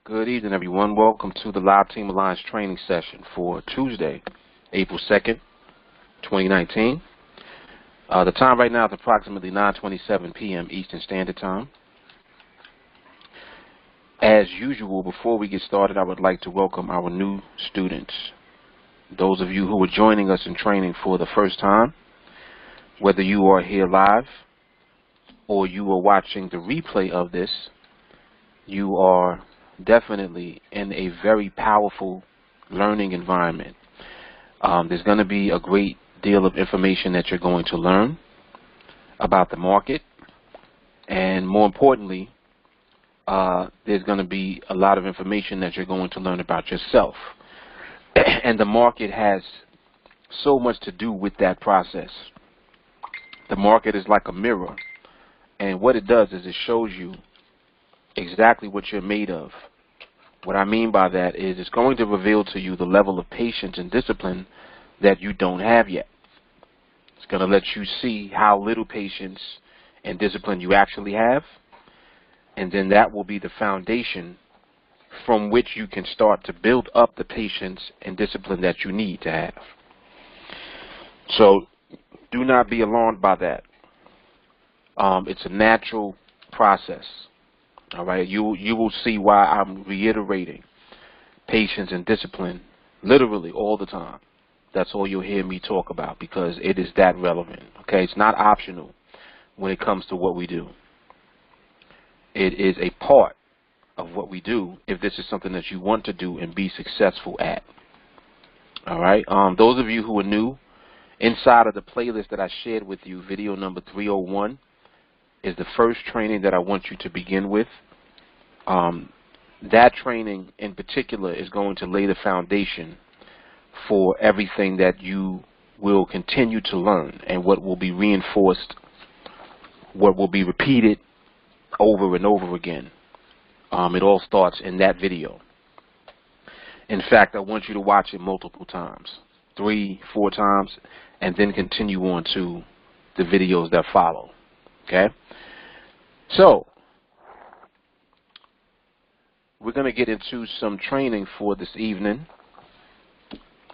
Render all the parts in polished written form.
Good evening, everyone. Welcome to the Live Team Alliance training session for Tuesday, April 2nd, 2019. The time right now is approximately 9:27 p.m. Eastern Standard Time. As usual, before we get started, I would like to welcome our new students. Those of you who are joining us in training for the first time, whether you are here live or you are watching the replay of this, you are definitely in a very powerful learning environment. There's going to be a great deal of information that you're going to learn about the market, and more importantly, there's going to be a lot of information that you're going to learn about yourself. And the market has so much to do with that process. The market is like a mirror, and what it does is it shows you exactly what you're made of. What I mean by that is it's going to reveal to you the level of patience and discipline that you don't have yet. It's going to let you see how little patience and discipline you actually have, and then that will be the foundation from which you can start to build up the patience and discipline that you need to have. So do not be alarmed by that. It's a natural process. All right, you will see why I'm reiterating patience and discipline literally all the time. That's all you'll hear me talk about, because it is that relevant. Okay, it's not optional when it comes to what we do. It is a part of what we do if this is something that you want to do and be successful at. All right, those of you who are new, inside of the playlist that I shared with you, video number 301 is the first training that I want you to begin with. That training in particular is going to lay the foundation for everything that you will continue to learn, and what will be reinforced, what will be repeated over and over again. It all starts in that video. In fact, I want you to watch it multiple times, 3, 4 times, and then continue on to the videos that follow. Okay? So, we're going to get into some training for this evening.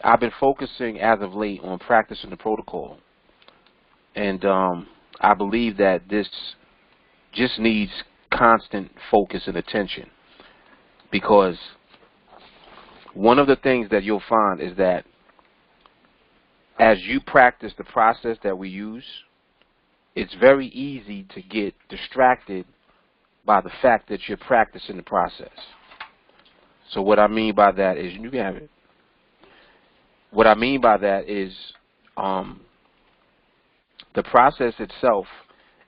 I've been focusing as of late on practicing the protocol, and I believe that this just needs constant focus and attention, because one of the things that you'll find is that as you practice the process that we use, it's very easy to get distracted by the fact that you're practicing the process. So what I mean by that is, you can have it. What I mean by that is the process itself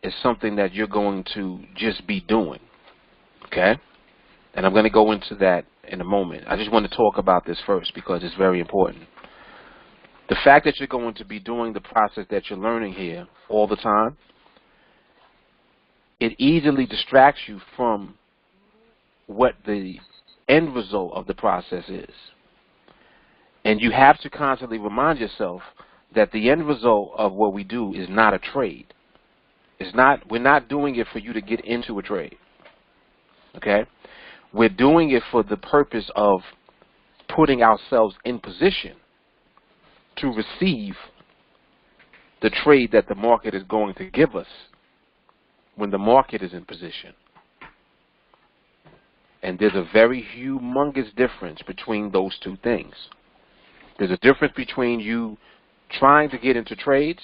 is something that you're going to just be doing. Okay? And I'm going to go into that in a moment. I just want to talk about this first because it's very important. The fact that you're going to be doing the process that you're learning here all the time, it easily distracts you from what the end result of the process is. And you have to constantly remind yourself that the end result of what we do is not a trade. We're not doing it for you to get into a trade. Okay? We're doing it for the purpose of putting ourselves in position to receive the trade that the market is going to give us when the market is in position. And there's a very humongous difference between those two things. There's a difference between you trying to get into trades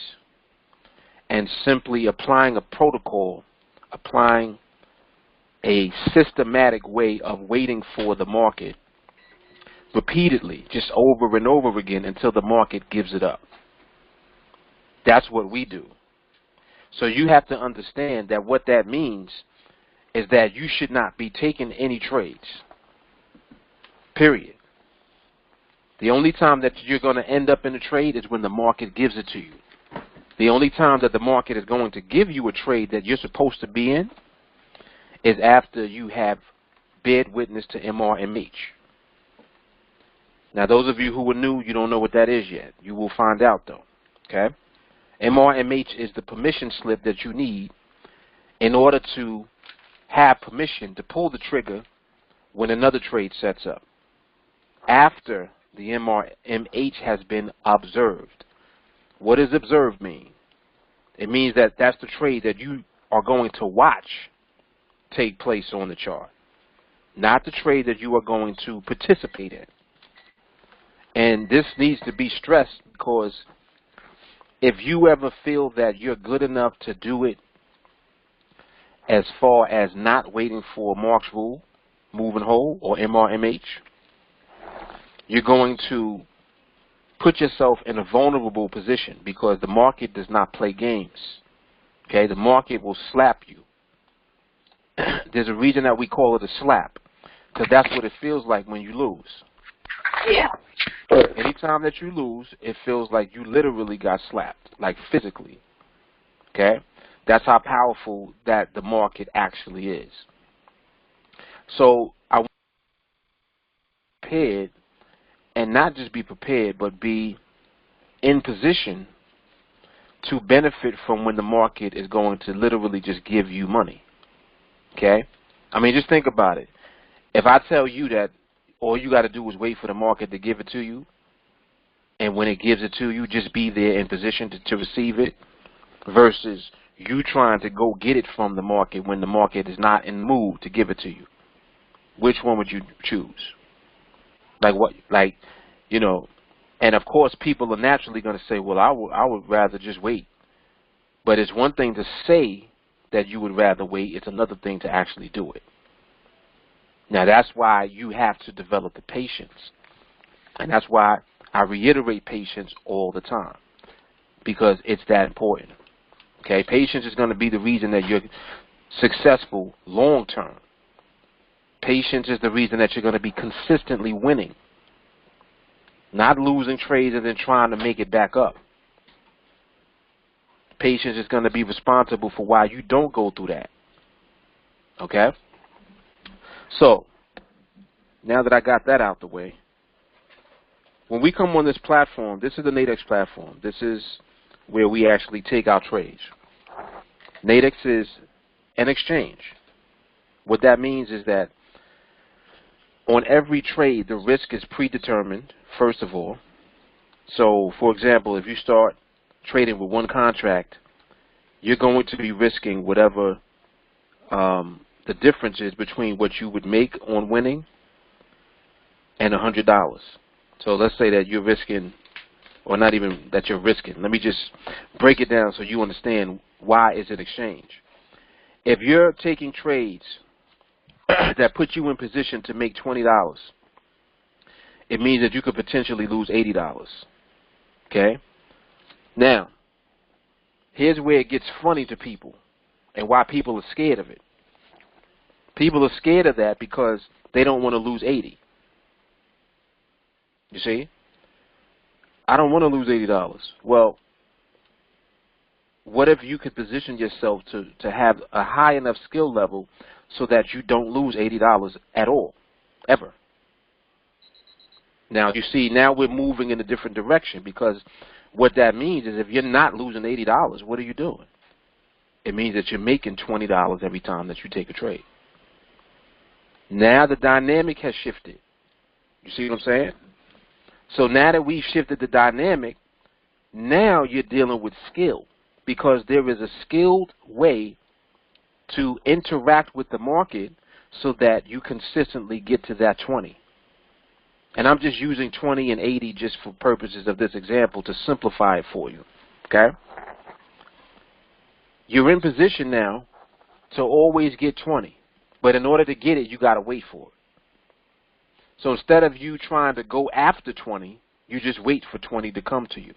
and simply applying a protocol, applying a systematic way of waiting for the market repeatedly, just over and over again until the market gives it up. That's what we do. So you have to understand that what that means is that you should not be taking any trades, period. The only time that you're going to end up in a trade is when the market gives it to you. The only time that the market is going to give you a trade that you're supposed to be in is after you have bear witness to MRMH. Now, those of you who are new, you don't know what that is yet. You will find out, though. Okay? MRMH is the permission slip that you need in order to have permission to pull the trigger when another trade sets up, after the MRMH has been observed. What does observed mean? It means that that's the trade that you are going to watch take place on the chart, not the trade that you are going to participate in. And this needs to be stressed, because if you ever feel that you're good enough to do it as far as not waiting for Mark's rule, move and hold, or MRMH, you're going to put yourself in a vulnerable position, because the market does not play games. Okay, the market will slap you. There's a reason that we call it a slap, because that's what it feels like when you lose. Yeah. Anytime that you lose, it feels like you literally got slapped, like physically. Okay? That's how powerful that the market actually is. So I want to be prepared, and not just be prepared, but be in position to benefit from when the market is going to literally just give you money. Okay? I mean, just think about it. If I tell you that all you got to do is wait for the market to give it to you, and when it gives it to you, just be there in position to receive it, versus you trying to go get it from the market when the market is not in the mood to give it to you, which one would you choose? Like what? Like, you know, and of course people are naturally going to say, well, I would rather just wait. But it's one thing to say that you would rather wait. It's another thing to actually do it. Now, that's why you have to develop the patience. And that's why I reiterate patience all the time, because it's that important. Okay, patience is going to be the reason that you're successful long term. Patience is the reason that you're going to be consistently winning, not losing trades and then trying to make it back up. Patience is going to be responsible for why you don't go through that. Okay? So, now that I got that out the way, when we come on this platform, this is the Nadex platform. This is where we actually take our trades. Nadex is an exchange. What that means is that on every trade, the risk is predetermined, first of all. So, for example, if you start trading with one contract, you're going to be risking whatever the difference is between what you would make on winning and $100. So let's say that you're risking, or not even that you're risking. Let me just break it down so you understand why is it exchange. If you're taking trades that put you in position to make $20, it means that you could potentially lose $80. Okay? Now, here's where it gets funny to people and why people are scared of it. People are scared of that because they don't want to lose 80. You see? I don't want to lose $80. Well, what if you could position yourself to have a high enough skill level so that you don't lose $80 at all, ever? Now, you see, now we're moving in a different direction, because what that means is if you're not losing $80, what are you doing? It means that you're making $20 every time that you take a trade. Now the dynamic has shifted. You see what I'm saying? So now that we've shifted the dynamic, now you're dealing with skill, because there is a skilled way to interact with the market so that you consistently get to that 20. And I'm just using 20 and 80 just for purposes of this example to simplify it for you. Okay? You're in position now to always get 20. But in order to get it, you got to wait for it. So instead of you trying to go after 20, you just wait for 20 to come to you.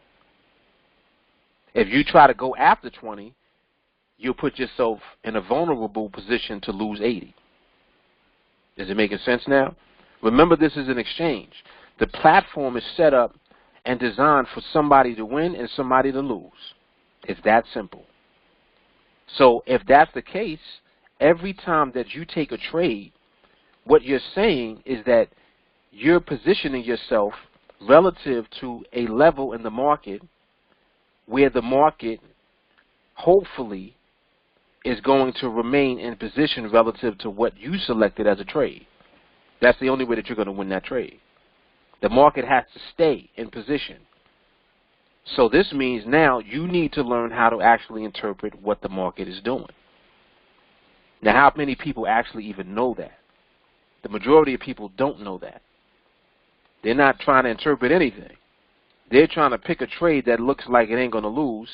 If you try to go after 20, you'll put yourself in a vulnerable position to lose 80. Is it making sense now? Remember, this is an exchange. The platform is set up and designed for somebody to win and somebody to lose. It's that simple. So if that's the case, every time that you take a trade, what you're saying is that you're positioning yourself relative to a level in the market where the market hopefully is going to remain in position relative to what you selected as a trade. That's the only way that you're going to win that trade. The market has to stay in position. So this means now you need to learn how to actually interpret what the market is doing. Now, how many people actually even know that? The majority of people don't know that. They're not trying to interpret anything. They're trying to pick a trade that looks like it ain't going to lose,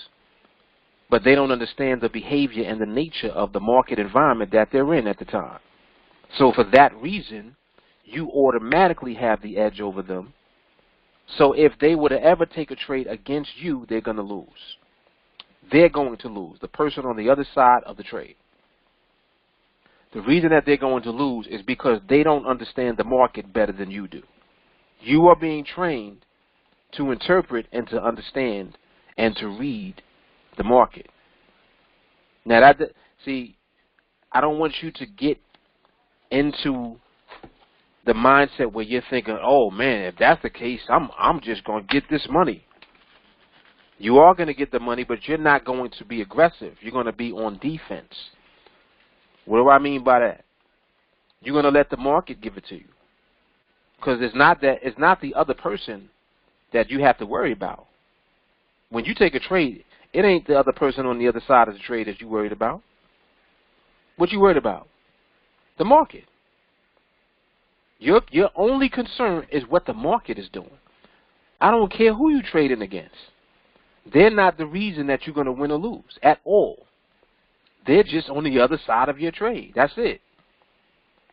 but they don't understand the behavior and the nature of the market environment that they're in at the time. So for that reason, you automatically have the edge over them. So if they were to ever take a trade against you, they're going to lose. They're going to lose, the person on the other side of the trade. The reason that they're going to lose is because they don't understand the market better than you do. You are being trained to interpret and to understand and to read the market. Now, see, I don't want you to get into the mindset where you're thinking, oh man, if that's the case, I'm just going to get this money. You are going to get the money, but you're not going to be aggressive. You're going to be on defense. What do I mean by that? You're going to let the market give it to you. Because it's not the other person that you have to worry about. When you take a trade, it ain't the other person on the other side of the trade that you're worried about. What you worried about? The market. Your only concern is what the market is doing. I don't care who you're trading against. They're not the reason that you're going to win or lose at all. They're just on the other side of your trade. That's it.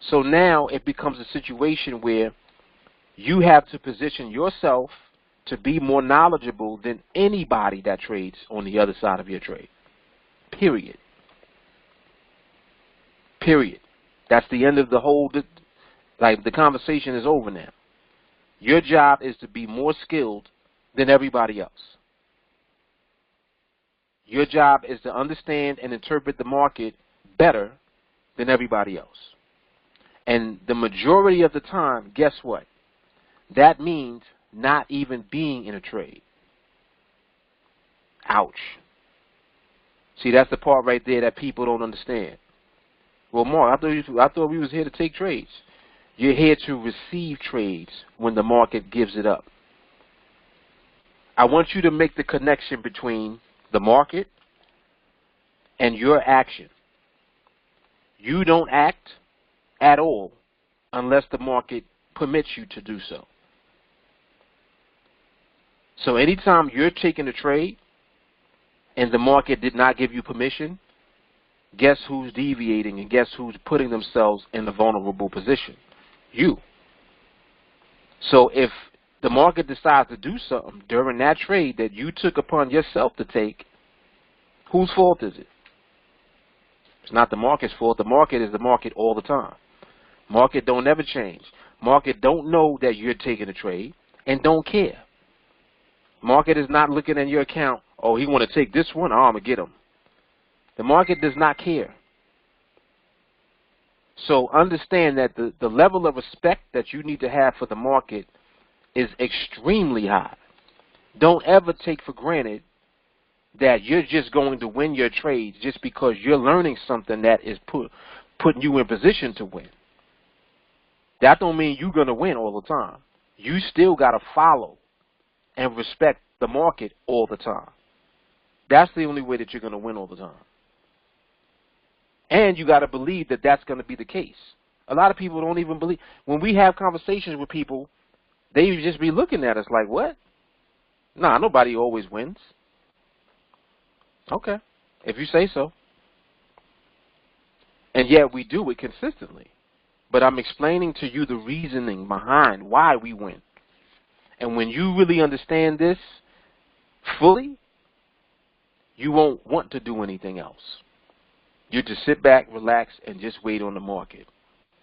So now it becomes a situation where you have to position yourself to be more knowledgeable than anybody that trades on the other side of your trade. Period. Period. That's the end of the whole, like the conversation is over now. Your job is to be more skilled than everybody else. Your job is to understand and interpret the market better than everybody else. And the majority of the time, guess what? That means not even being in a trade. Ouch. See, that's the part right there that people don't understand. Well, Mark, I thought we was here to take trades. You're here to receive trades when the market gives it up. I want you to make the connection between the market and your action. You don't act at all unless the market permits you to do so. So anytime you're taking a trade and the market did not give you permission, guess who's deviating and guess who's putting themselves in a vulnerable position? You. So if the market decides to do something during that trade that you took upon yourself to take, whose fault is it? It's not the market's fault. The market is the market all the time. Market don't ever change. Market don't know that you're taking a trade and don't care. Market is not looking at your account, oh, he want to take this one, oh, I'm going to get him. The market does not care. So understand that the level of respect that you need to have for the market is extremely high. Don't ever take for granted that you're just going to win your trades just because you're learning something that is putting you in position to win. That don't mean you're going to win all the time. You still got to follow and respect the market all the time. That's the only way that you're going to win all the time. And you got to believe that that's going to be the case. A lot of people don't even believe. When we have conversations with people, they just be looking at us like, what? Nah, nobody always wins. Okay, if you say so. And yet we do it consistently. But I'm explaining to you the reasoning behind why we win. And when you really understand this fully, you won't want to do anything else. You just sit back, relax, and just wait on the market.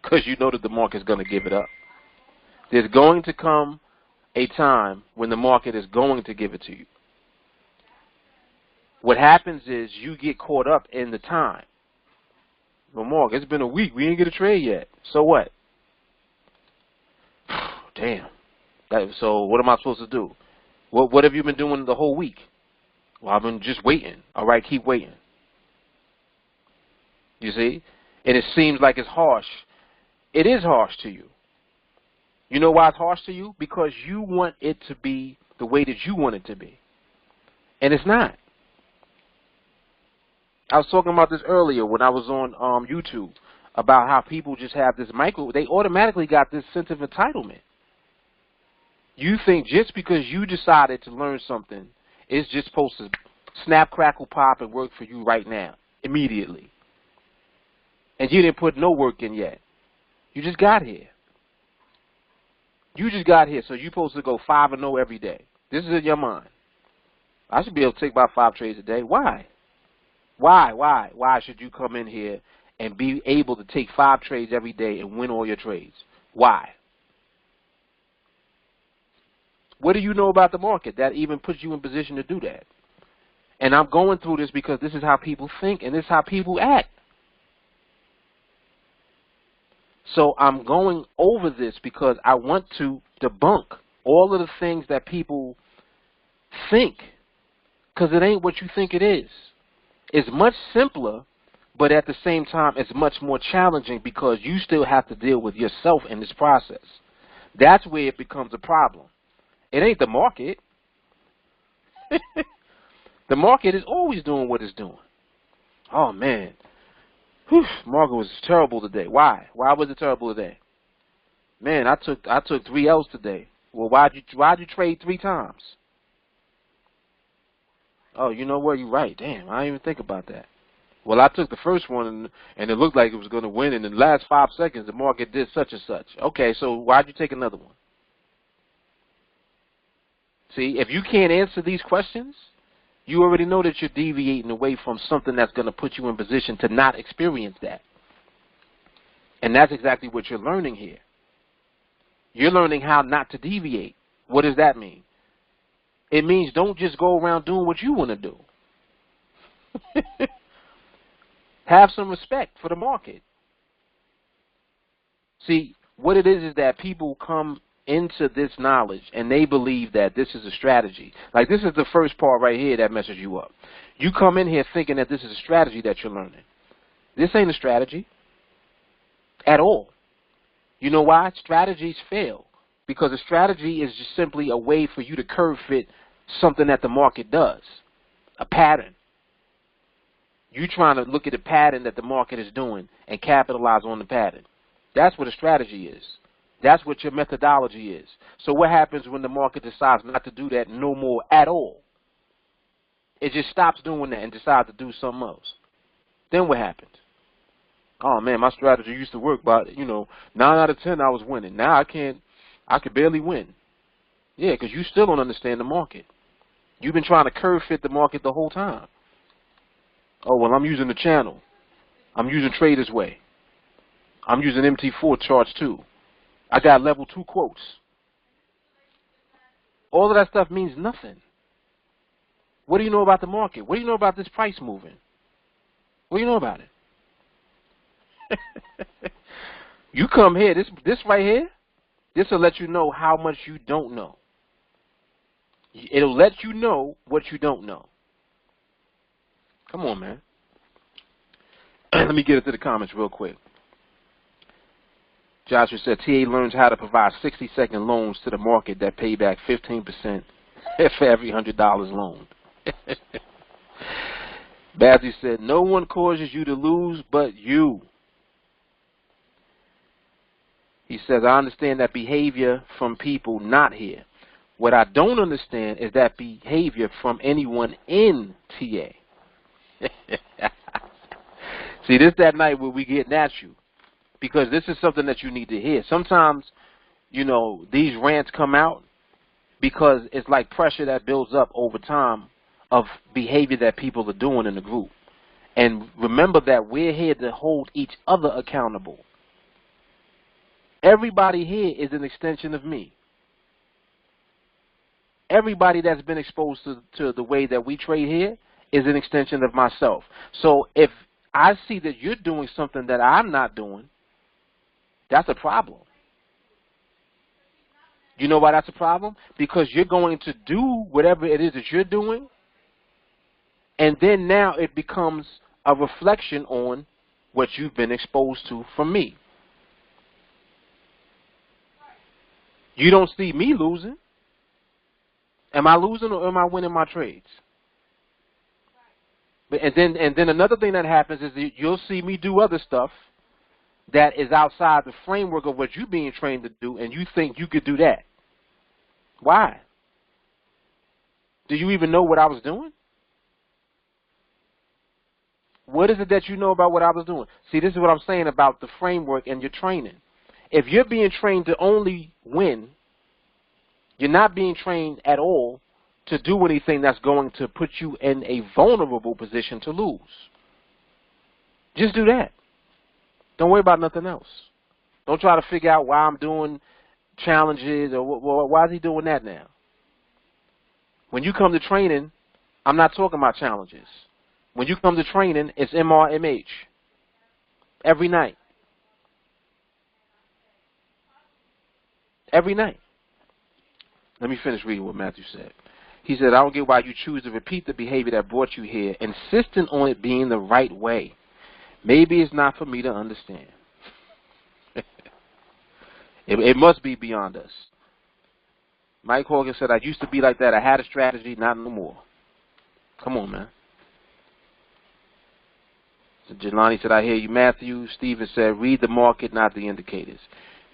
Because you know that the market's going to give it up. There's going to come a time when the market is going to give it to you. What happens is you get caught up in the time. Well, Mark, it's been a week. We didn't get a trade yet. So what? Damn. So what am I supposed to do? What have you been doing the whole week? Well, I've been just waiting. All right, keep waiting. You see? And it seems like it's harsh. It is harsh to you. You know why it's harsh to you? Because you want it to be the way that you want it to be. And it's not. I was talking about this earlier when I was on YouTube about how people just have this they automatically got this sense of entitlement. You think just because you decided to learn something, it's just supposed to snap, crackle, pop, and work for you right now, immediately. And you didn't put no work in yet. You just got here. You just got here, so you're supposed to go 5-0 every day. This is in your mind. I should be able to take about 5 trades a day. Why? Why should you come in here and be able to take 5 trades every day and win all your trades? Why? What do you know about the market that even puts you in position to do that? And I'm going through this because this is how people think and this is how people act. So I'm going over this because I want to debunk all of the things that people think, because it ain't what you think it is. It's much simpler, but at the same time, it's much more challenging because you still have to deal with yourself in this process. That's where it becomes a problem. It ain't the market. The market is always doing what it's doing. Oh, man. Whew, market was terrible today. Why? Why was it terrible today? Man, I took 3 L's today. Well, why'd you trade 3 times? Oh, you know what? You're right. Damn, I didn't even think about that. Well, I took the first one, and it looked like it was going to win, and in the last 5 seconds, the market did such and such. Okay, so why'd you take another one? See, if you can't answer these questions, you already know that you're deviating away from something that's going to put you in position to not experience that. And that's exactly what you're learning here. You're learning how not to deviate. What does that mean? It means don't just go around doing what you want to do. Have some respect for the market. See, what it is that people come into this knowledge and they believe that this is a strategy. Like, this is the first part right here that messes you up. You come in here thinking that this is a strategy that you're learning. This ain't a strategy at all. You know why? Strategies fail because a strategy is just simply a way for you to curve fit something that the market does, a pattern. You're trying to look at the pattern that the market is doing and capitalize on the pattern. That's what a strategy is. That's what your methodology is. So what happens when the market decides not to do that no more at all? It just stops doing that and decides to do something else. Then what happens? Oh, man, my strategy used to work, but, 9 out of 10 I was winning. Now I could barely win. Yeah, because you still don't understand the market. You've been trying to curve fit the market the whole time. Oh, well, I'm using the channel. I'm using Trader's Way. I'm using MT4 charts too. I got level 2 quotes. All of that stuff means nothing. What do you know about the market? What do you know about this price moving? What do you know about it? You come here, this right here, this will let you know how much you don't know. It'll let you know what you don't know. Come on, man. Let me get into the comments real quick. Joshua said, TA learns how to provide 60-second loans to the market that pay back 15% for every $100 loaned. Bazzy said, no one causes you to lose but you. He says, I understand that behavior from people not here. What I don't understand is that behavior from anyone in TA. See, this that night where we getting at you. Because this is something that you need to hear. Sometimes, these rants come out because it's like pressure that builds up over time of behavior that people are doing in the group. And remember that we're here to hold each other accountable. Everybody here is an extension of me. Everybody that's been exposed to the way that we trade here is an extension of myself. So if I see that you're doing something that I'm not doing, that's a problem. You know why that's a problem? Because you're going to do whatever it is that you're doing, and then now it becomes a reflection on what you've been exposed to from me. You don't see me losing. Am I losing or am I winning my trades? And then another thing that happens is that you'll see me do other stuff that is outside the framework of what you're being trained to do, and you think you could do that. Why? Do you even know what I was doing? What is it that you know about what I was doing? See, this is what I'm saying about the framework and your training. If you're being trained to only win, you're not being trained at all to do anything that's going to put you in a vulnerable position to lose. Just do that. Don't worry about nothing else. Don't try to figure out why I'm doing challenges or why is he doing that now. When you come to training, I'm not talking about challenges. When you come to training, it's MRMH every night. Every night. Let me finish reading what Matthew said. He said, I don't get why you choose to repeat the behavior that brought you here, insisting on it being the right way. Maybe it's not for me to understand. It must be beyond us. Mike Horgan said, I used to be like that. I had a strategy, not no more. Come on, man. So Jelani said, I hear you, Matthew. Stephen said, read the market, not the indicators.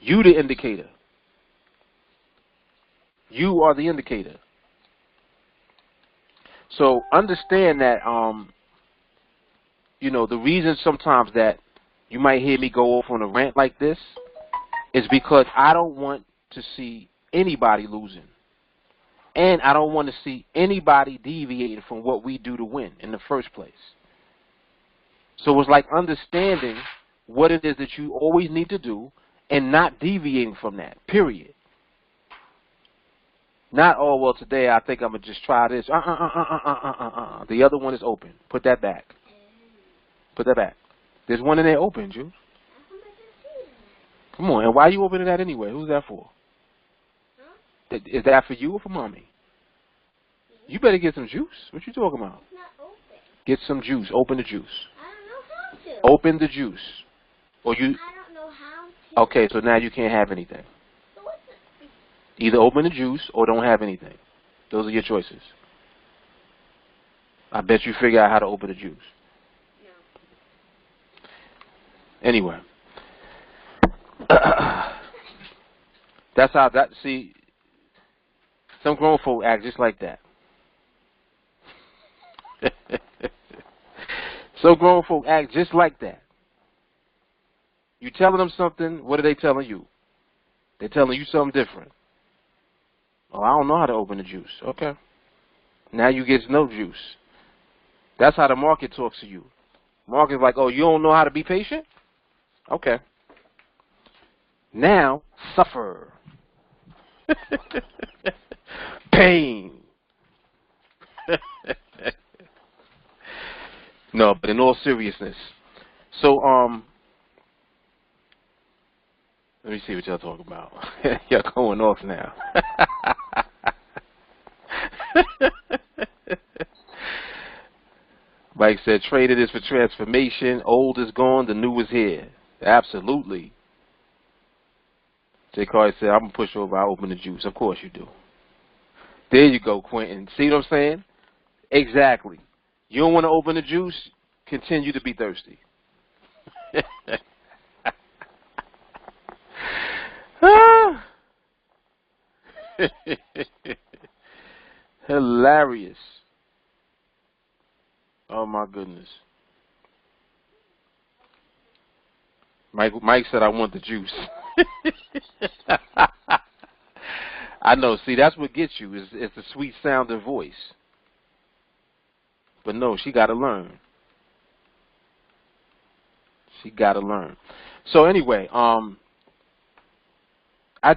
You the indicator. You are the indicator. So understand that, you know, the reason sometimes that you might hear me go off on a rant like this is because I don't want to see anybody losing. And I don't want to see anybody deviating from what we do to win in the first place. So it's like understanding what it is that you always need to do and not deviating from that, period. Not, oh, well, today I think I'm going to just try this. The other one is open. Put that back. Put that back. There's one in there open, Juice. Come on, and why are you opening that anyway? Who's that for? Huh? Is that for you or for Mommy? You better get some juice. What you talking about? It's not open. Get some juice. Open the juice. I don't know how to. Open the juice. Or you. I don't know how to. Okay, so now you can't have anything. So what's the... Either open the juice or don't have anything. Those are your choices. I bet you figure out how to open the juice. No. Anyway. That's how that, see, some grown folk act just like that. Some grown folk act just like that. You telling them something, what are they telling you? They're telling you something different. Oh, I don't know how to open the juice. Okay. Now you get no juice. That's how the market talks to you. Market's like, oh, you don't know how to be patient? Okay. Now, suffer. Pain. No, but in all seriousness. So, let me see what y'all talking about. Y'all going off now. Mike said, traded is for transformation. Old is gone, the new is here. Absolutely. J. Carter said, I'm going to push over, I'll open the juice. Of course you do. There you go, Quentin. See what I'm saying? Exactly. You don't want to open the juice? Continue to be thirsty. Hilarious. Oh, my goodness. Mike said, I want the juice. I know. See, that's what gets you is the sweet sounding voice. But no, she got to learn. She got to learn. So anyway, I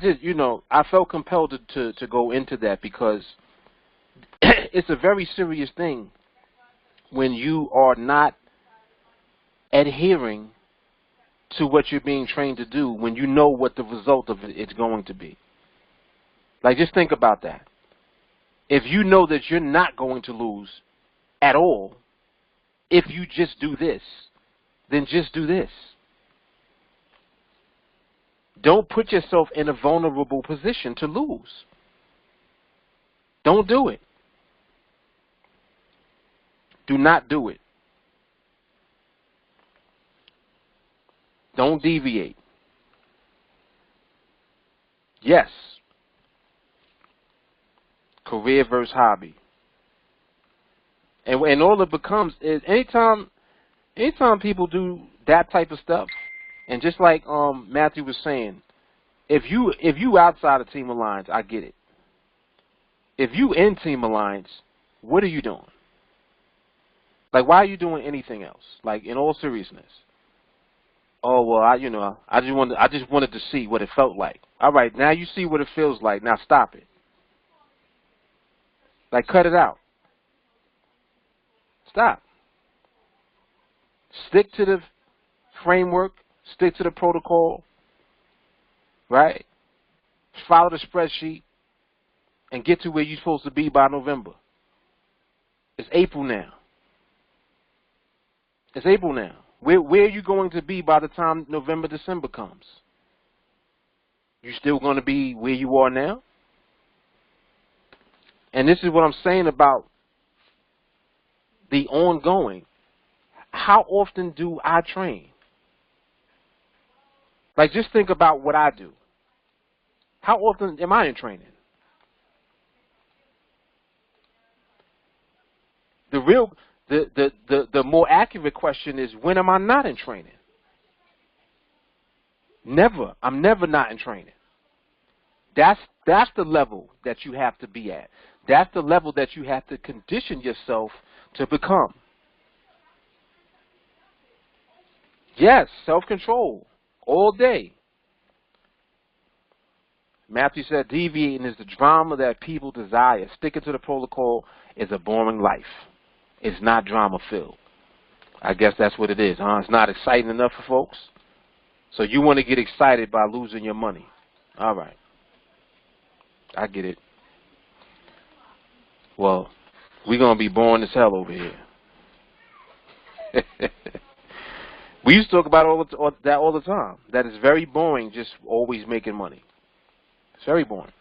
just, you know, I felt compelled to go into that because it's a very serious thing when you are not adhering to what you're being trained to do when you know what the result of it is going to be. Like, just think about that. If you know that you're not going to lose at all, if you just do this, then just do this. Don't put yourself in a vulnerable position to lose. Don't do it. Do not do it. Don't deviate. Yes. Career versus hobby. And all it becomes is anytime people do that type of stuff, and just like Matthew was saying, if you outside of Team Alliance, I get it. If you in Team Alliance, what are you doing? Like, why are you doing anything else? Like, in all seriousness. Oh well, I just wanted to see what it felt like. All right, now you see what it feels like. Now stop it. Like, cut it out. Stop. Stick to the framework. Stick to the protocol. Right? Follow the spreadsheet and get to where you're supposed to be by November. It's April now. It's April now. Where are you going to be by the time November, December comes? You still going to be where you are now? And this is what I'm saying about the ongoing. How often do I train? Like, just think about what I do. How often am I in training? The more accurate question is, when am I not in training? Never. I'm never not in training. That's the level that you have to be at. That's the level that you have to condition yourself to become. Yes, self-control all day. Matthew said, deviating is the drama that people desire. Sticking to the protocol is a boring life. It's not drama-filled. I guess that's what it is, huh? It's not exciting enough for folks. So you want to get excited by losing your money. All right. I get it. Well, we're going to be boring as hell over here. We used to talk about that all the time. That is very boring, just always making money. It's very boring.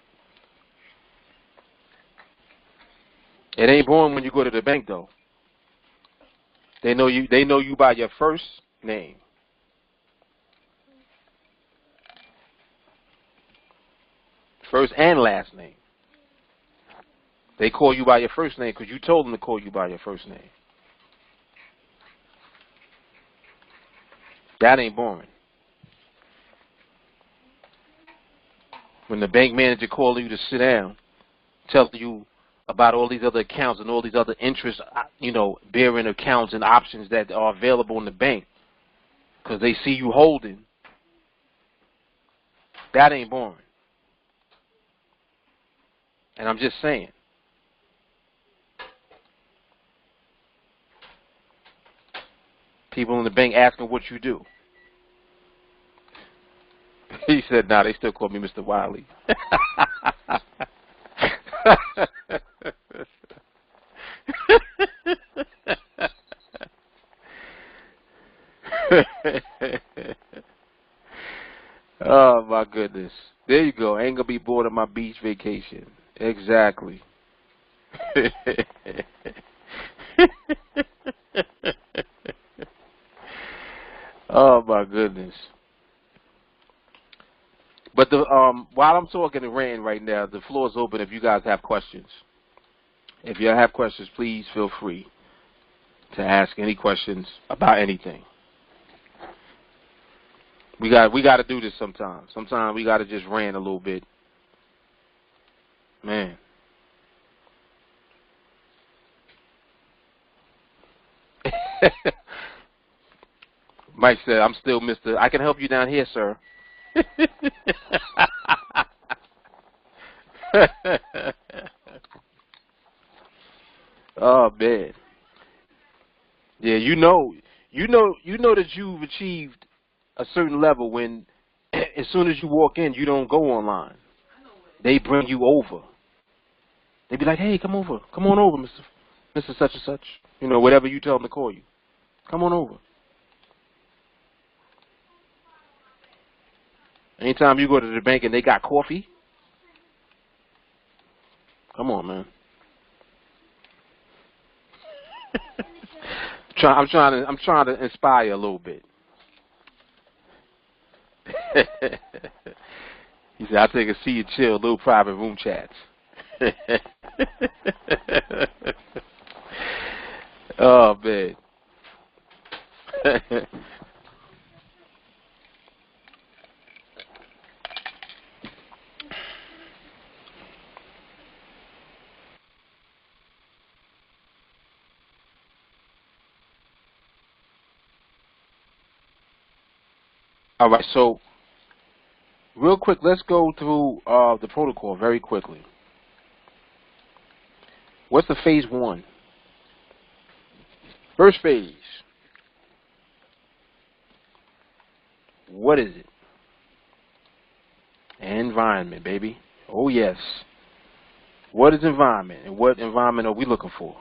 It ain't boring when you go to the bank, though. They know you by your first name. First and last name. They call you by your first name because you told them to call you by your first name. That ain't boring. When the bank manager calls you to sit down, tells you about all these other accounts and all these other interest, bearing accounts and options that are available in the bank because they see you holding, that ain't boring. And I'm just saying. People in the bank asking what you do. He said, nah, they still call me Mr. Wiley. Oh, my goodness. There you go. Ain't going to be bored of my beach vacation. Exactly. Oh, my goodness. But while I'm talking and ranting right now, the floor is open if you guys have questions. If you have questions, please feel free to ask any questions about anything. We got to do this sometimes. Sometimes we got to just rant a little bit. Man. Mike said, I'm still Mr. I can help you down here, sir. Oh, man. Yeah, you know that you've achieved a certain level when as soon as you walk in, you don't go online. They bring you over. They be like, hey, come on over, Mr. Such and Such. Whatever you tell them to call you. Come on over. Anytime you go to the bank and they got coffee, come on, man. I'm trying to inspire a little bit. He said, "I'll take a seat and chill, little private room chats." Oh man. All right, so real quick, let's go through the protocol very quickly. What's the phase 1? First phase. What is it? Environment, baby. Oh yes. What is environment, and what environment are we looking for?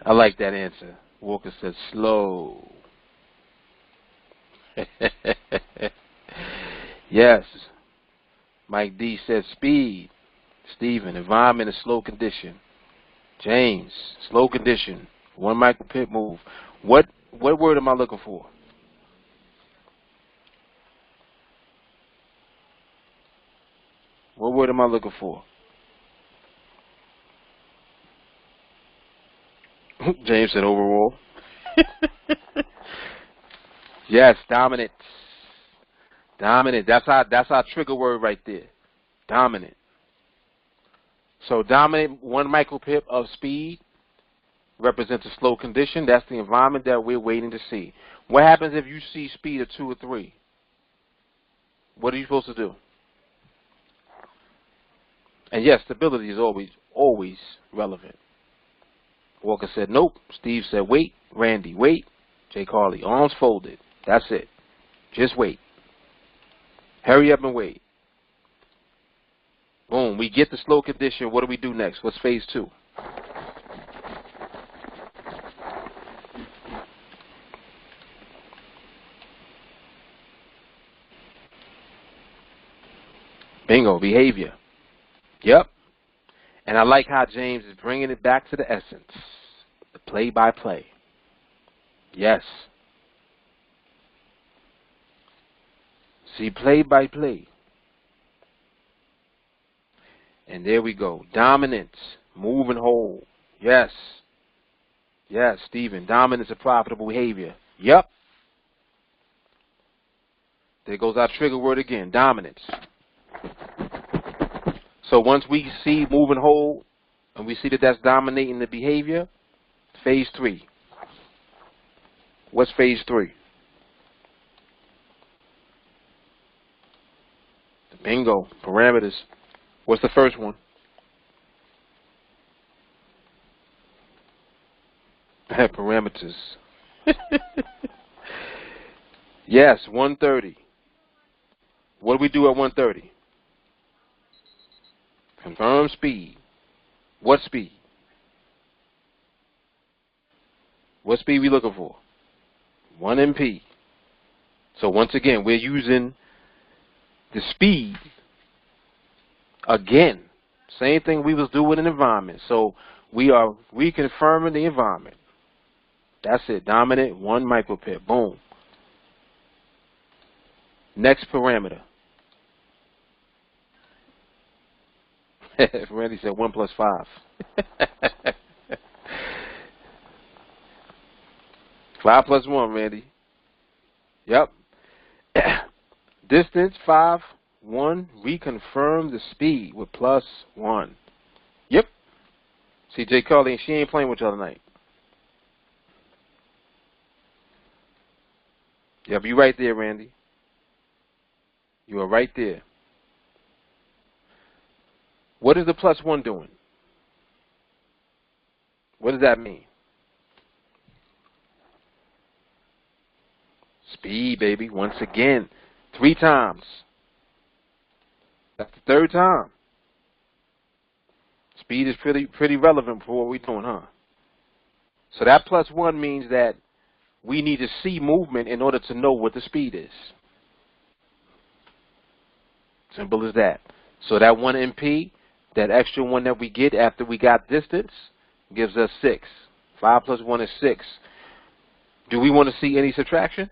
I like that answer. Walker said slow. Yes. Mike D said speed. Steven, environment is slow condition. James, slow condition. 1 micropip move. What word am I looking for? What word am I looking for? James said overall. Yes, dominant. Dominant. That's our trigger word right there. Dominant. So dominant, 1 micropip of speed represents a slow condition. That's the environment that we're waiting to see. What happens if you see speed of 2 or 3? What are you supposed to do? And yes, stability is always relevant. Walker said nope. Steve said wait. Randy, wait. Jay Carly, arms folded. That's it. Just wait. Hurry up and wait. Boom. We get the slow condition. What do we do next? What's phase 2? Bingo. Behavior. Yep. And I like how James is bringing it back to the essence. The play-by-play. Yes. See, play-by-play. And there we go. Dominance. Move and hold. Yes. Yes, Stephen. Dominance of profitable behavior. Yep. There goes our trigger word again. Dominance. So once we see move and hold, and we see that that's dominating the behavior, phase 3. What's phase 3? Bingo. Parameters. What's the first one? Parameters. Yes, 130. What do we do at 130? Confirm speed. What speed? What speed we looking for? 1 MP. So once again, we're using the speed again. Same thing we was doing in the environment. So we are reconfirming the environment. That's it. Dominant, 1 micropip. Boom. Next parameter. Randy said 1 + 5. 5 + 1, Randy. Yep. Distance 5, 1. Reconfirm the speed with +1. Yep. See, Jay Carly, she ain't playing with y'all tonight. Yep, you right there, Randy. You are right there. What is the +1 doing? What does that mean? Speed, baby. Once again, 3 times. That's the 3rd time. Speed is pretty relevant for what we're doing, huh? So that +1 means that we need to see movement in order to know what the speed is. Simple as that. So that 1 MP, that extra 1 that we get after we got distance, gives us 6. 5 + 1 is 6. Do we want to see any subtraction?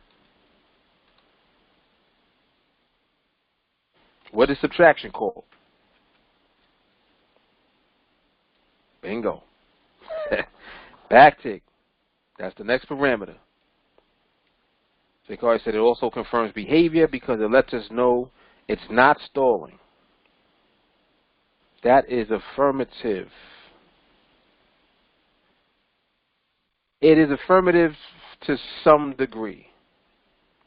What is subtraction called? Bingo. Backtick. That's the next parameter. Jacari said it also confirms behavior because it lets us know it's not stalling. That is affirmative. It is affirmative to some degree.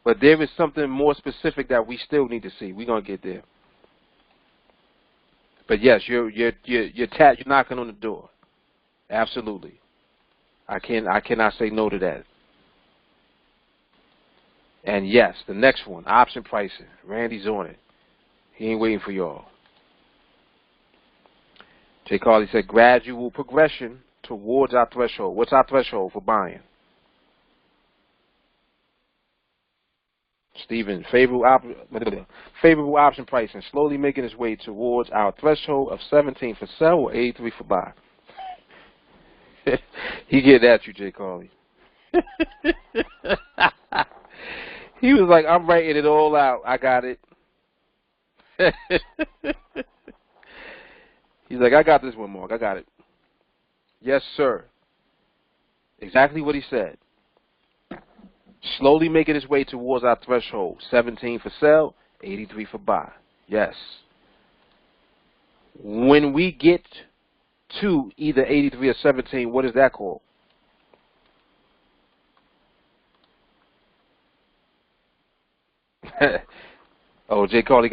But there is something more specific that we still need to see. We're going to get there. But yes, you're knocking on the door. Absolutely. I cannot say no to that. And yes, the next one, option pricing. Randy's on it. He ain't waiting for y'all. Jay Carly said gradual progression towards our threshold. What's our threshold for buying? Stephen, favorable option pricing, slowly making its way towards our threshold of 17 for sell or 83 for buy. He get at you, Jay Carly. He was like, I'm writing it all out. I got it. He's like, I got this one, Mark. I got it. Yes, sir. Exactly what he said. Slowly making its way towards our threshold. 17 for sell, 83 for buy. Yes. When we get to either 83 or 17, what is that called? Oh, Jay Carly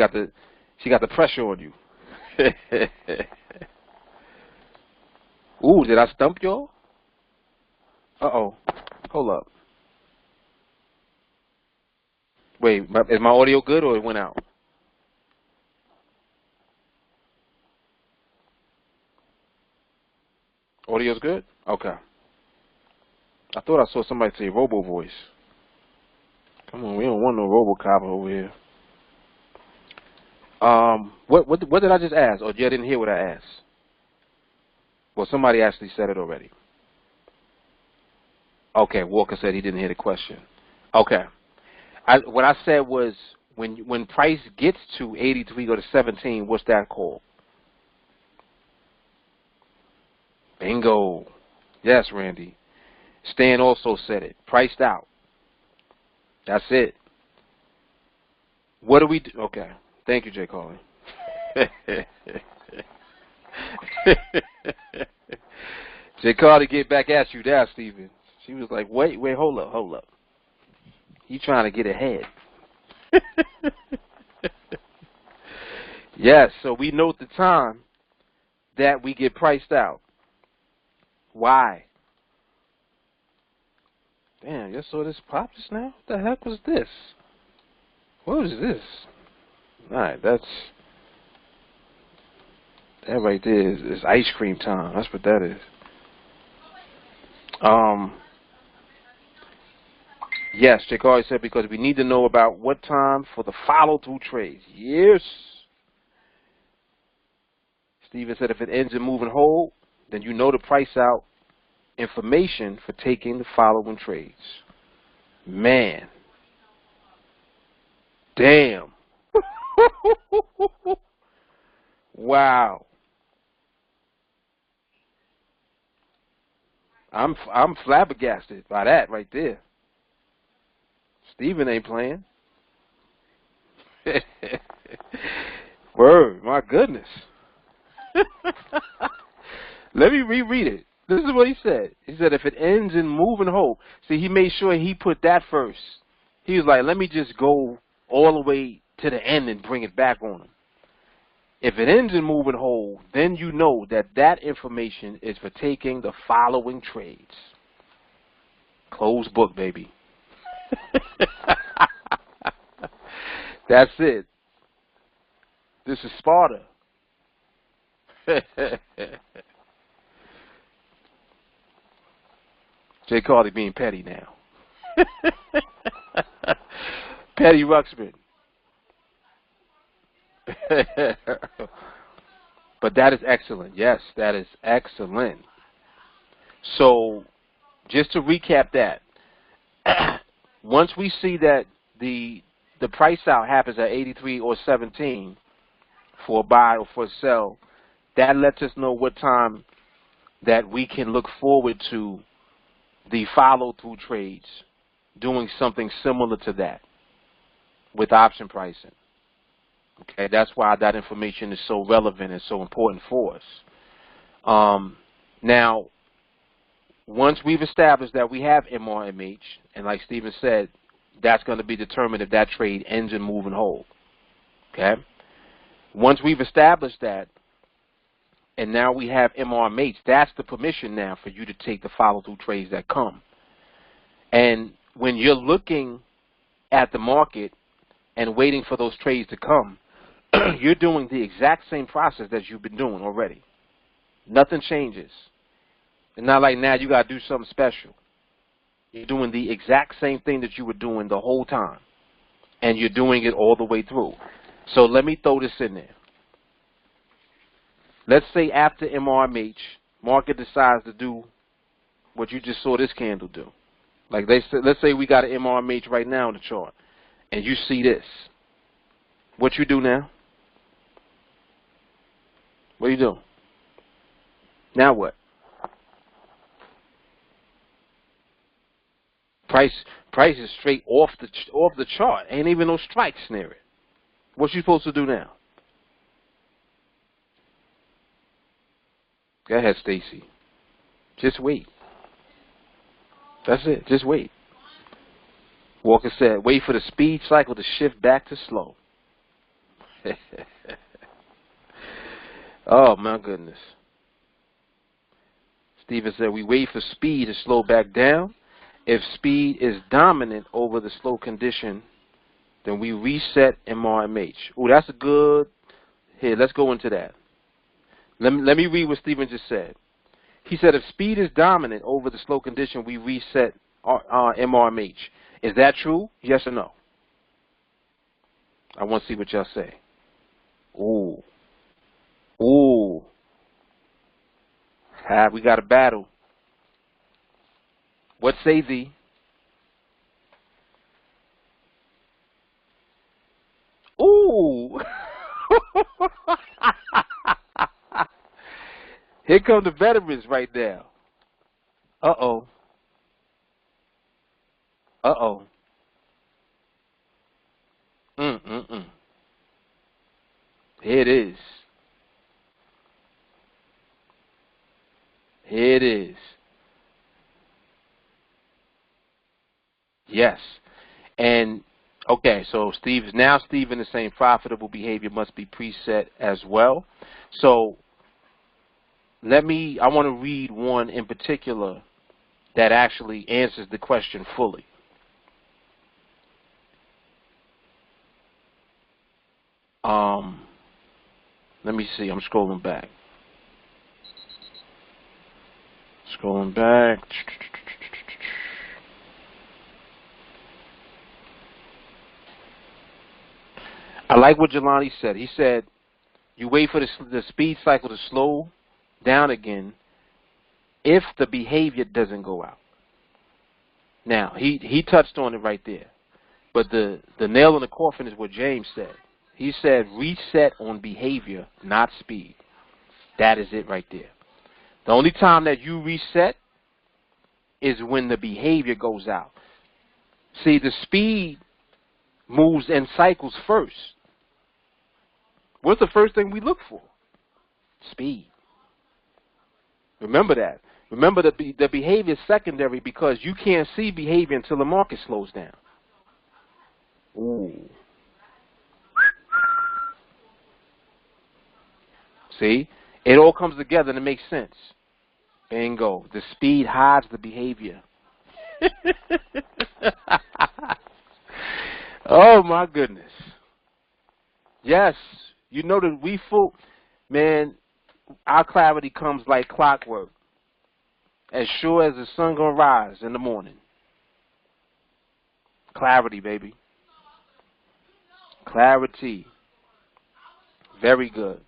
she got the pressure on you. Ooh, did I stump y'all? Uh-oh. Hold up. Wait, is my audio good or it went out? Audio's good? Okay. I thought I saw somebody say robo voice. Come on, we don't want no RoboCop over here. What did I just ask? Or you didn't hear what I asked? Well, somebody actually said it already. Okay, Walker said he didn't hear the question. Okay. What I said was when price gets to 83 or to 17, what's that called? Bingo. Yes, Randy. Stan also said it. Priced out. That's it. What do we do? Okay. Thank you, Jay Carly. Jay Carly, get back at you there, Stephen. She was like, wait, hold up. You trying to get ahead. Yes, so we note the time that we get priced out. Why? Damn, you saw this pop just now? What the heck was this? What was this? Alright, that right there is ice cream time. That's what that is. Yes, Jacari said because we need to know about what time for the follow-through trades. Yes. Steven said if it ends in move and hold, then you know the price out information for taking the following trades. Man. Damn. Wow. I'm flabbergasted by that right there. Steven ain't playing. Word, my goodness. Let me reread it. This is what he said. He said if it ends in move and hold. See, he made sure he put that first. He was like, let me just go all the way to the end and bring it back on him. If it ends in move and hold, then you know that that information is for taking the following trades. Closed book, baby. That's it. This is Sparta. Jay Carly being petty now. Petty Ruxpin. But that is excellent. Yes, that is excellent. So, just to recap that, once we see that the price out happens at 83 or 17 for a buy or for a sell, that lets us know what time that we can look forward to the follow-through trades, doing something similar to that with option pricing. Okay, that's why that information is so relevant and so important for us. Now, once we've established that we have MRMH, and like Stephen said, that's going to be determined if that trade ends in move and hold. Okay? Once we've established that, and now we have MRMH, that's the permission now for you to take the follow-through trades that come. And when you're looking at the market and waiting for those trades to come, you're doing the exact same process that you've been doing already. Nothing changes. It's not like now you got to do something special. You're doing the exact same thing that you were doing the whole time. And you're doing it all the way through. So let me throw this in there. Let's say after MRMH, market decides to do what you just saw this candle do. Like let's say we got an MRMH right now in the chart, and you see this. What you do now? What do you do? Now what? Price is straight off the chart. Ain't even no strikes near it. What you supposed to do now? Go ahead, Stacy. Just wait. That's it. Just wait. Walker said, wait for the speed cycle to shift back to slow. Oh, my goodness. Stephen said, we wait for speed to slow back down. If speed is dominant over the slow condition, then we reset MRMH. Oh, that's a good. Here, let's go into that. Let me read what Stephen just said. He said, if speed is dominant over the slow condition, we reset our MRMH. Is that true? Yes or no? I want to see what y'all say. Ooh. Ooh. We got a battle. What say thee? Ooh. Here come the veterans right now. Uh-oh. Uh-oh. Here it is. Here it is. Yes. And, okay, so Stephen is saying profitable behavior must be preset as well. So, I want to read one in particular that actually answers the question fully. Let me see. I'm scrolling back. Scrolling back. I like what Jelani said. He said, you wait for the speed cycle to slow down again if the behavior doesn't go out. Now, he touched on it right there. But the nail in the coffin is what James said. He said reset on behavior, not speed. That is it right there. The only time that you reset is when the behavior goes out. See, the speed moves in cycles first. What's the first thing we look for? Speed. Remember that. Remember that the behavior is secondary because you can't see behavior until the market slows down. Ooh. See? It all comes together and it makes sense. Bingo. The speed hides the behavior. Oh, my goodness. Yes. You know that man, our clarity comes like clockwork. as sure as the sun gonna rise in the morning. Clarity, baby. Clarity. Very good.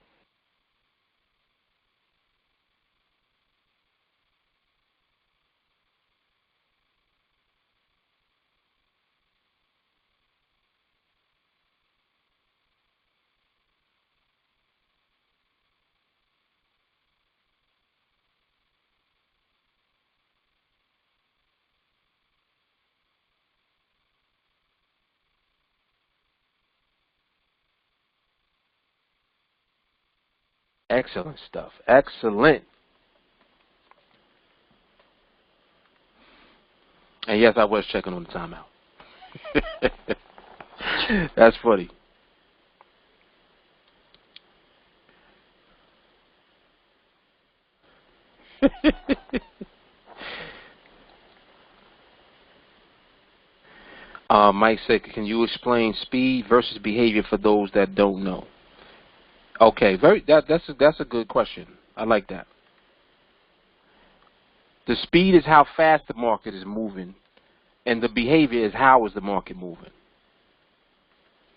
Excellent stuff. Excellent. And yes, I was checking on the timeout. That's funny. Mike said, can you explain speed versus behavior for those that don't know? Okay, that's a good question. I like that. The speed is how fast the market is moving, and the behavior is how is the market moving.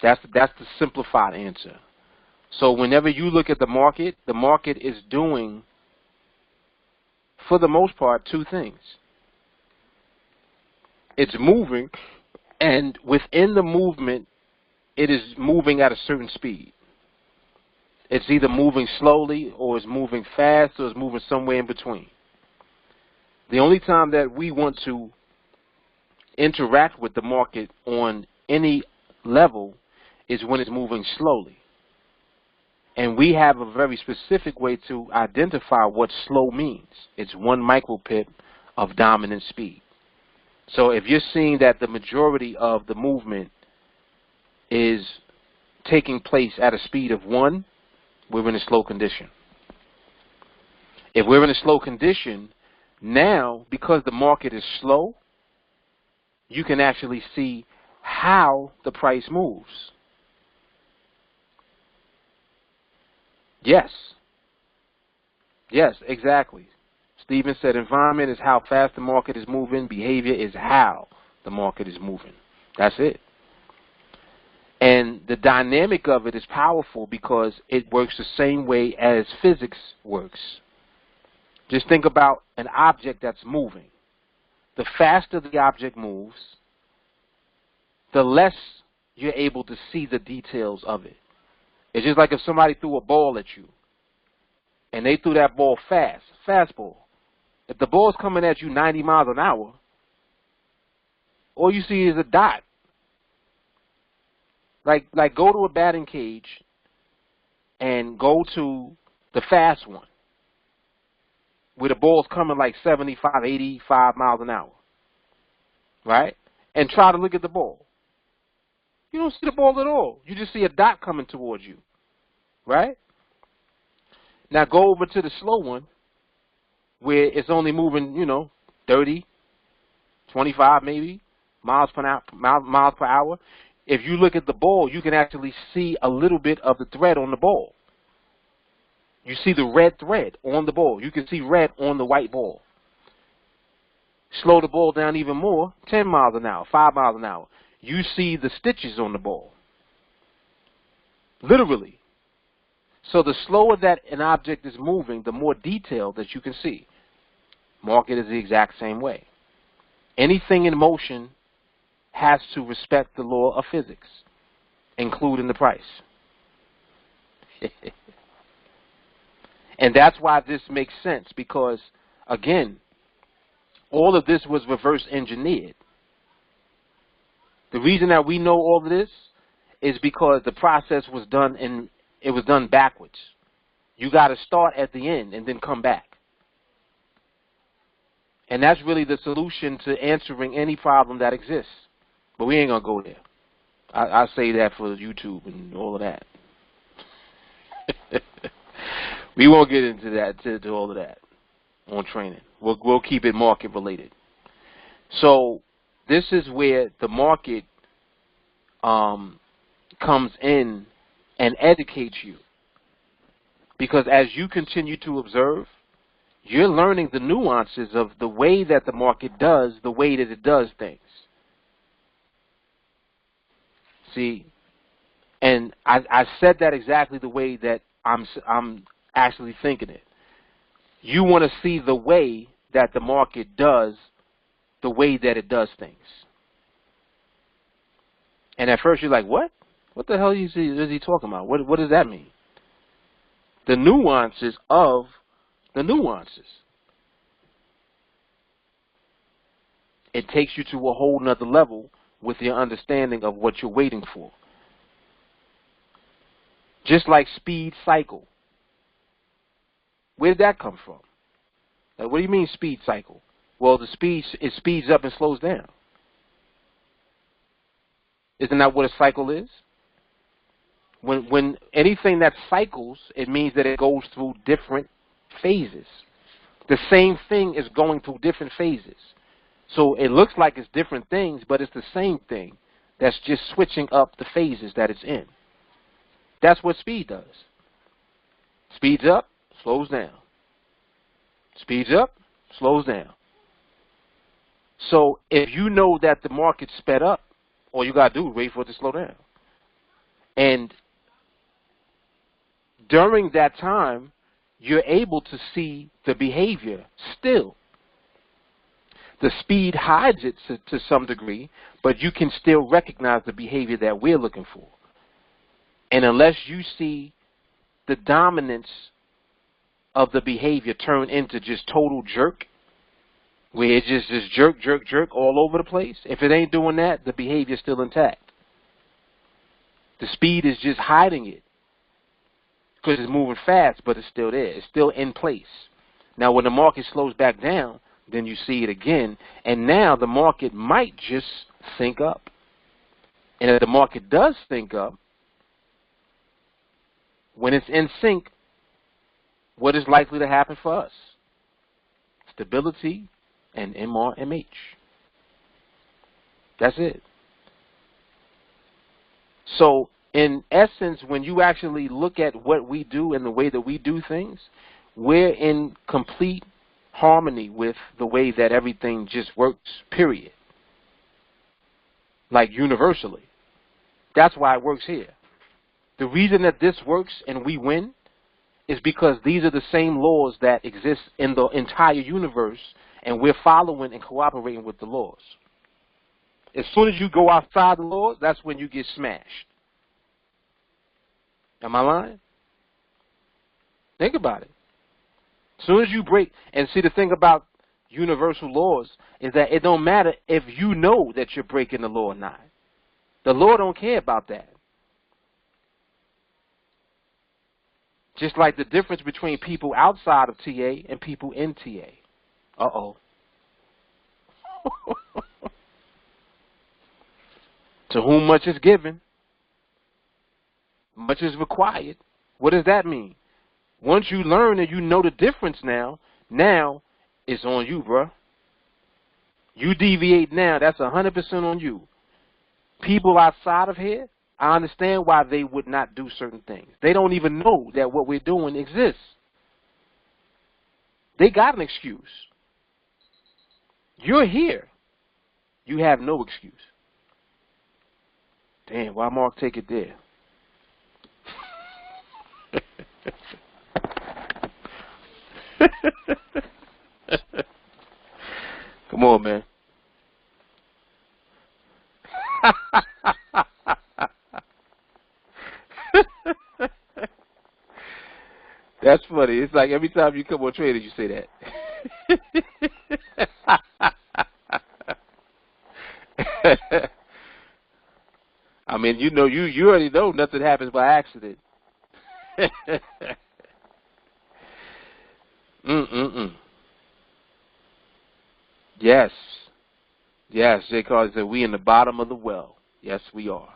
That's the simplified answer. So whenever you look at the market is doing, for the most part, two things. It's moving, and within the movement, it is moving at a certain speed. It's either moving slowly, or it's moving fast, or it's moving somewhere in between. The only time that we want to interact with the market on any level is when it's moving slowly. And we have a very specific way to identify what slow means. It's 1 micropip of dominant speed. So if you're seeing that the majority of the movement is taking place at a speed of 1, we're in a slow condition. If we're in a slow condition, now, because the market is slow, you can actually see how the price moves. Yes. Yes, exactly. Stephen said environment is how fast the market is moving. Behavior is how the market is moving. That's it. And the dynamic of it is powerful because it works the same way as physics works. Just think about an object that's moving. The faster the object moves, the less you're able to see the details of it. It's just like if somebody threw a ball at you, and they threw that ball fastball. If the ball's coming at you 90 miles an hour, all you see is a dot. Like go to a batting cage and go to the fast one, where the ball's coming like 75, 85 miles an hour, right? And try to look at the ball. You don't see the ball at all. You just see a dot coming towards you, right? Now go over to the slow one, where it's only moving, 30, 25 maybe, miles per hour. If you look at the ball, you can actually see a little bit of the thread on the ball. You see the red thread on the ball. You can see red on the white ball. Slow the ball down even more, 10 miles an hour, 5 miles an hour. You see the stitches on the ball. Literally. So the slower that an object is moving, the more detail that you can see. Market is the exact same way. Anything in motion has to respect the law of physics, including the price. And that's why this makes sense, because, again, all of this was reverse engineered. The reason that we know all of this is because the process was done it was done backwards. You got to start at the end and then come back. And that's really the solution to answering any problem that exists. But we ain't going to go there. I say that for YouTube and all of that. We won't get into that, to all of that on training. We'll keep it market related. So this is where the market comes in and educates you. Because as you continue to observe, You're learning the nuances of the way that the market does, the way that it does things. See, and I said that exactly the way that I'm actually thinking it. You want to see the way that the market does, the way that it does things. And at first you're like, what? What the hell is he talking about? What does that mean? The nuances of the nuances. It takes you to a whole nother level with your understanding of what you're waiting for. Just like speed cycle. Where did that come from? Like, what do you mean speed cycle? Well, it speeds up and slows down. Isn't that what a cycle is? When anything that cycles, it means that it goes through different phases. The same thing is going through different phases. So it looks like it's different things, but it's the same thing that's just switching up the phases that it's in. That's what speed does. Speeds up, slows down. Speeds up, slows down. So if you know that the market sped up, all you got to do is wait for it to slow down. And during that time, you're able to see the behavior still. The speed hides it to some degree, but you can still recognize the behavior that we're looking for. And unless you see the dominance of the behavior turn into just total jerk, where it's just jerk, jerk, jerk all over the place, if it ain't doing that, the behavior is still intact. The speed is just hiding it because it's moving fast, but it's still there. It's still in place. Now, when the market slows back down, then you see it again, and now the market might just sync up. And if the market does sync up, when it's in sync, what is likely to happen for us? Stability and MRMH. That's it. So, in essence, when you actually look at what we do and the way that we do things, we're in complete harmony with the way that everything just works, period. Like universally. That's why it works here. The reason that this works and we win is because these are the same laws that exist in the entire universe, and we're following and cooperating with the laws. As soon as you go outside the laws, that's when you get smashed. Am I lying? Think about it. As soon as you break, and see, the thing about universal laws is that it don't matter if you know that you're breaking the law or not. The law don't care about that. Just like the difference between people outside of TA and people in TA. Uh-oh. To whom much is given, much is required. What does that mean? Once you learn and you know the difference now it's on you, bruh. You deviate now, that's 100% on you. People outside of here, I understand why they would not do certain things. They don't even know that what we're doing exists. They got an excuse. You're here. You have no excuse. Damn, why Mark take it there? Come on, man. That's funny. It's like every time you come on Trader, you say that. I mean, you know, you already know nothing happens by accident. Yes. Yes, J. Carter said, we in the bottom of the well. Yes, we are.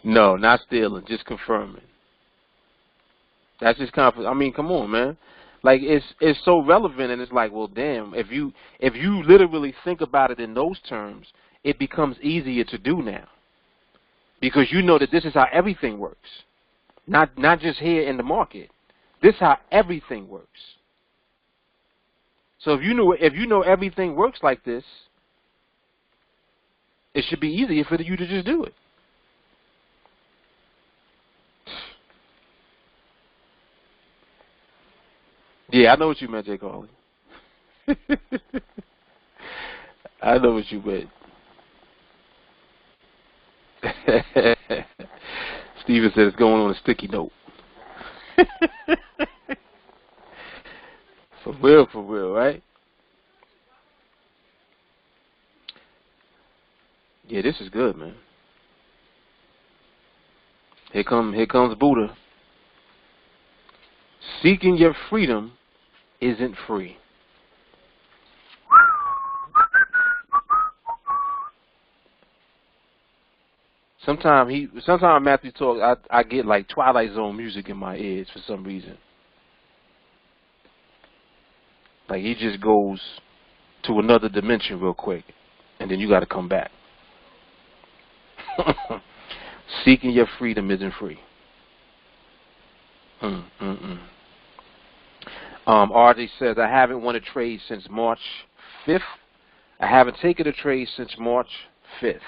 No, not stealing, just confirming. That's just I mean, come on, man. Like, it's so relevant, and it's like, well, damn, if you literally think about it in those terms, it becomes easier to do now. because you know that this is how everything works, not just here in the market. This is how everything works. So if you know everything works like this, it should be easier for you to just do it. Yeah, I know what you meant, J. Carly. I know what you meant. Steven said it's going on a sticky note. For real, right? Yeah, this is good, man. Here comes Buddha. Seeking your freedom isn't free. Sometimes Matthew talk, I get like Twilight Zone music in my ears for some reason. Like he just goes to another dimension real quick, and then you got to come back. Seeking your freedom isn't free. RJ says, I haven't won a trade since March 5th. I haven't taken a trade since March 5th.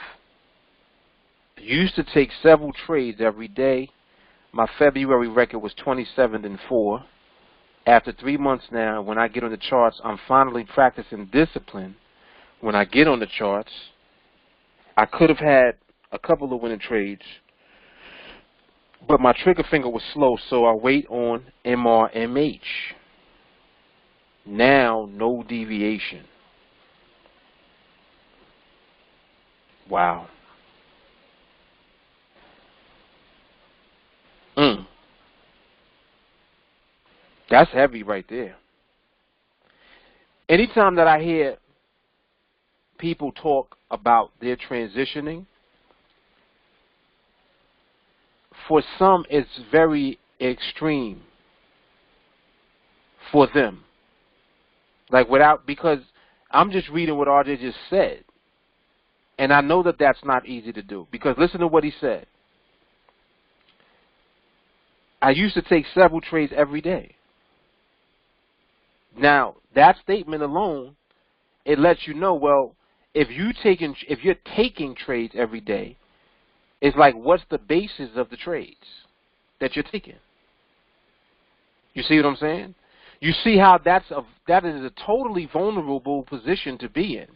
Used to take several trades every day. My February record was 27-4. After 3 months now, when I get on the charts, I'm finally practicing discipline. When I get on the charts, I could have had a couple of winning trades, but my trigger finger was slow, so I wait on MRMH. Now, no deviation. Wow. That's heavy right there. Anytime that I hear people talk about their transitioning, for some it's very extreme for them. Like because I'm just reading what RJ just said. And I know that that's not easy to do. Because listen to what he said. I used to take several trades every day. Now, that statement alone, it lets you know, well, if you're taking trades every day, it's like, what's the basis of the trades that you're taking? You see what I'm saying? You see how that is a totally vulnerable position to be in,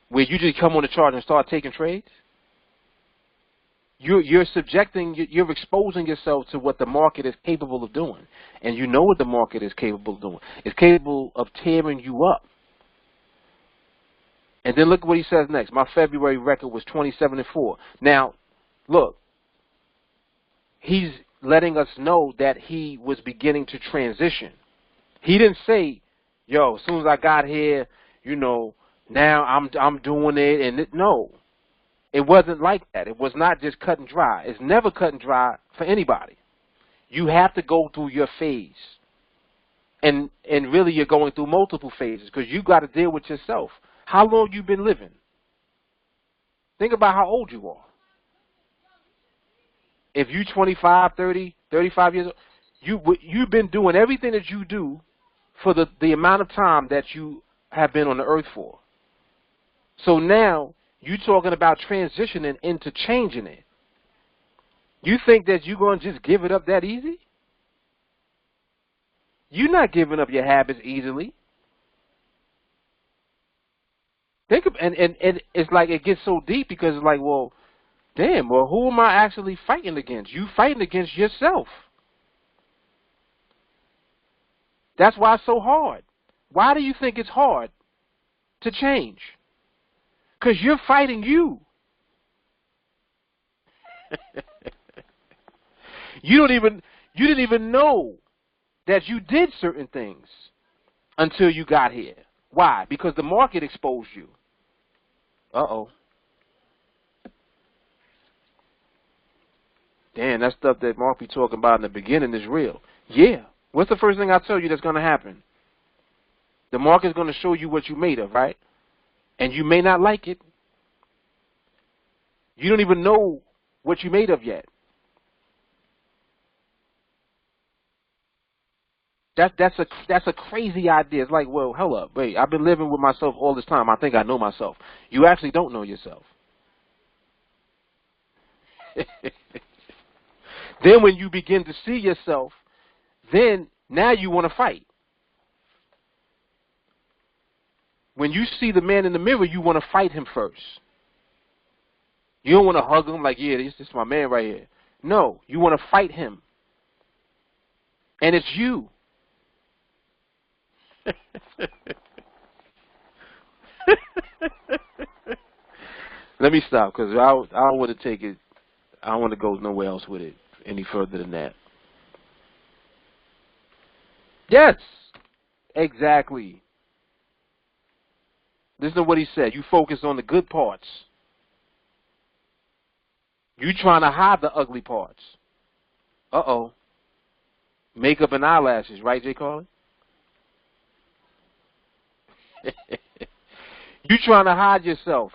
where you just come on the chart and start taking trades? You're exposing yourself to what the market is capable of doing. And you know what the market is capable of doing. It's capable of tearing you up. And then look what he says next. My February record was 27-4. Now, look, he's letting us know that he was beginning to transition. He didn't say, yo, as soon as I got here, you know, now I'm doing it. And no. It wasn't like that. It was not just cut and dry. It's never cut and dry for anybody. You have to go through your phase. And really you're going through multiple phases because you got to deal with yourself. How long you been living? Think about how old you are. If you're 25, 30, 35 years old, you've been doing everything that you do for the amount of time that you have been on the earth for. So now, you're talking about transitioning into changing it. You think that you're going to just give it up that easy? You're not giving up your habits easily. And it's like it gets so deep because it's like, well, damn, well, who am I actually fighting against? You fighting against yourself. That's why it's so hard. Why do you think it's hard to change? Because you're fighting you. You didn't even know that you did certain things until you got here. Why? Because the market exposed you. Uh-oh. Damn, that stuff that Mark be talking about in the beginning is real. Yeah. What's the first thing I tell you that's going to happen? The market's going to show you what you made of, right? And you may not like it. You don't even know what you made of yet. That's a crazy idea. It's like, well, hold up, wait, I've been living with myself all this time. I think I know myself. You actually don't know yourself. Then when you begin to see yourself, then now you want to fight. When you see the man in the mirror, you want to fight him first. You don't want to hug him like, yeah, this is my man right here. No, you want to fight him. And it's you. Let me stop, because I don't want to take it. I don't want to go nowhere else with it any further than that. Yes, exactly. Listen to what he said. You focus on the good parts. You trying to hide the ugly parts. Uh-oh. Makeup and eyelashes, right, J. Carly? You trying to hide yourself.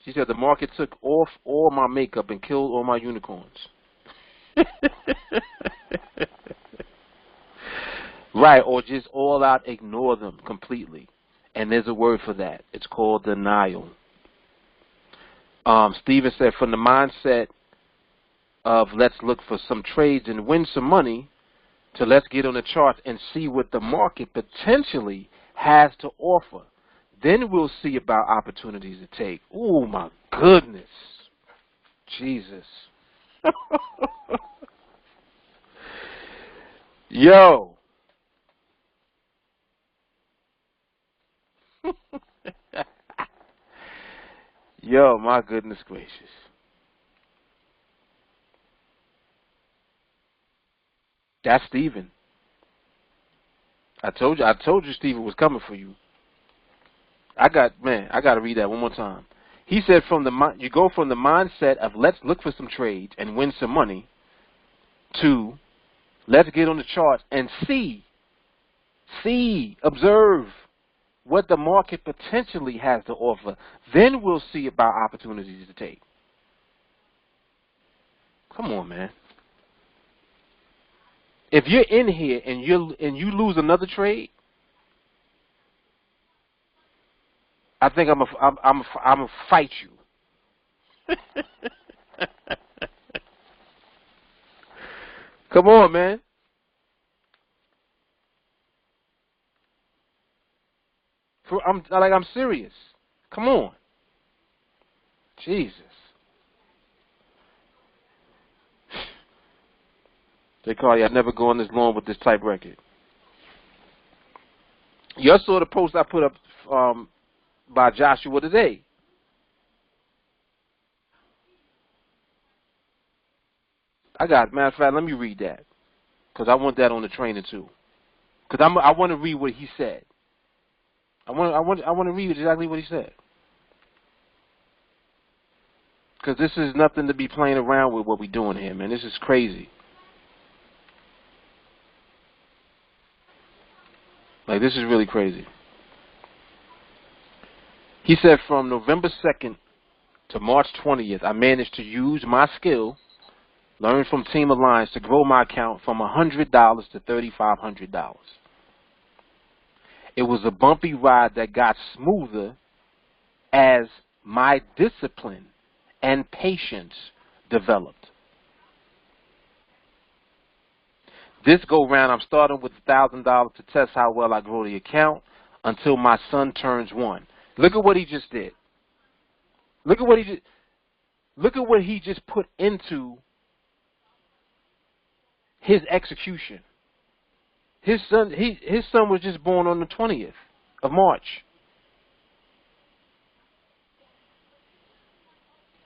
She said the market took off all my makeup and killed all my unicorns. Right, or just all out ignore them completely. And there's a word for that. It's called denial. Stephen said, from the mindset of let's look for some trades and win some money to let's get on the charts and see what the market potentially has to offer. Then we'll see about opportunities to take. Oh, my goodness. Jesus. Yo. Yo, my goodness gracious. That's Stephen. I told you Stephen was coming for you. I got to read that one more time. He said you go from the mindset of let's look for some trades and win some money to let's get on the charts and observe what the market potentially has to offer. Then we'll see about opportunities to take. Come on, man. If you're in here and you lose another trade, I think I'm a fight you. Come on, man. I'm serious. Come on. Jesus. They call you. I never go on this long with this type record. You saw the post I put up by Joshua today. Matter of fact, let me read that, because I want that on the training too. Because I want to read what he said. I want to read exactly what he said. Because this is nothing to be playing around with what we're doing here, man. This is crazy. Like, this is really crazy. He said from November 2nd to March 20th, I managed to use my skill, learn from Team Alliance, to grow my account from $100 to $3,500. It was a bumpy ride that got smoother as my discipline and patience developed. This go round, I'm starting with $1,000 to test how well I grow the account until my son turns 1. Look at what he just did. Look at what he just put into his execution. His son was just born on the 20th of March.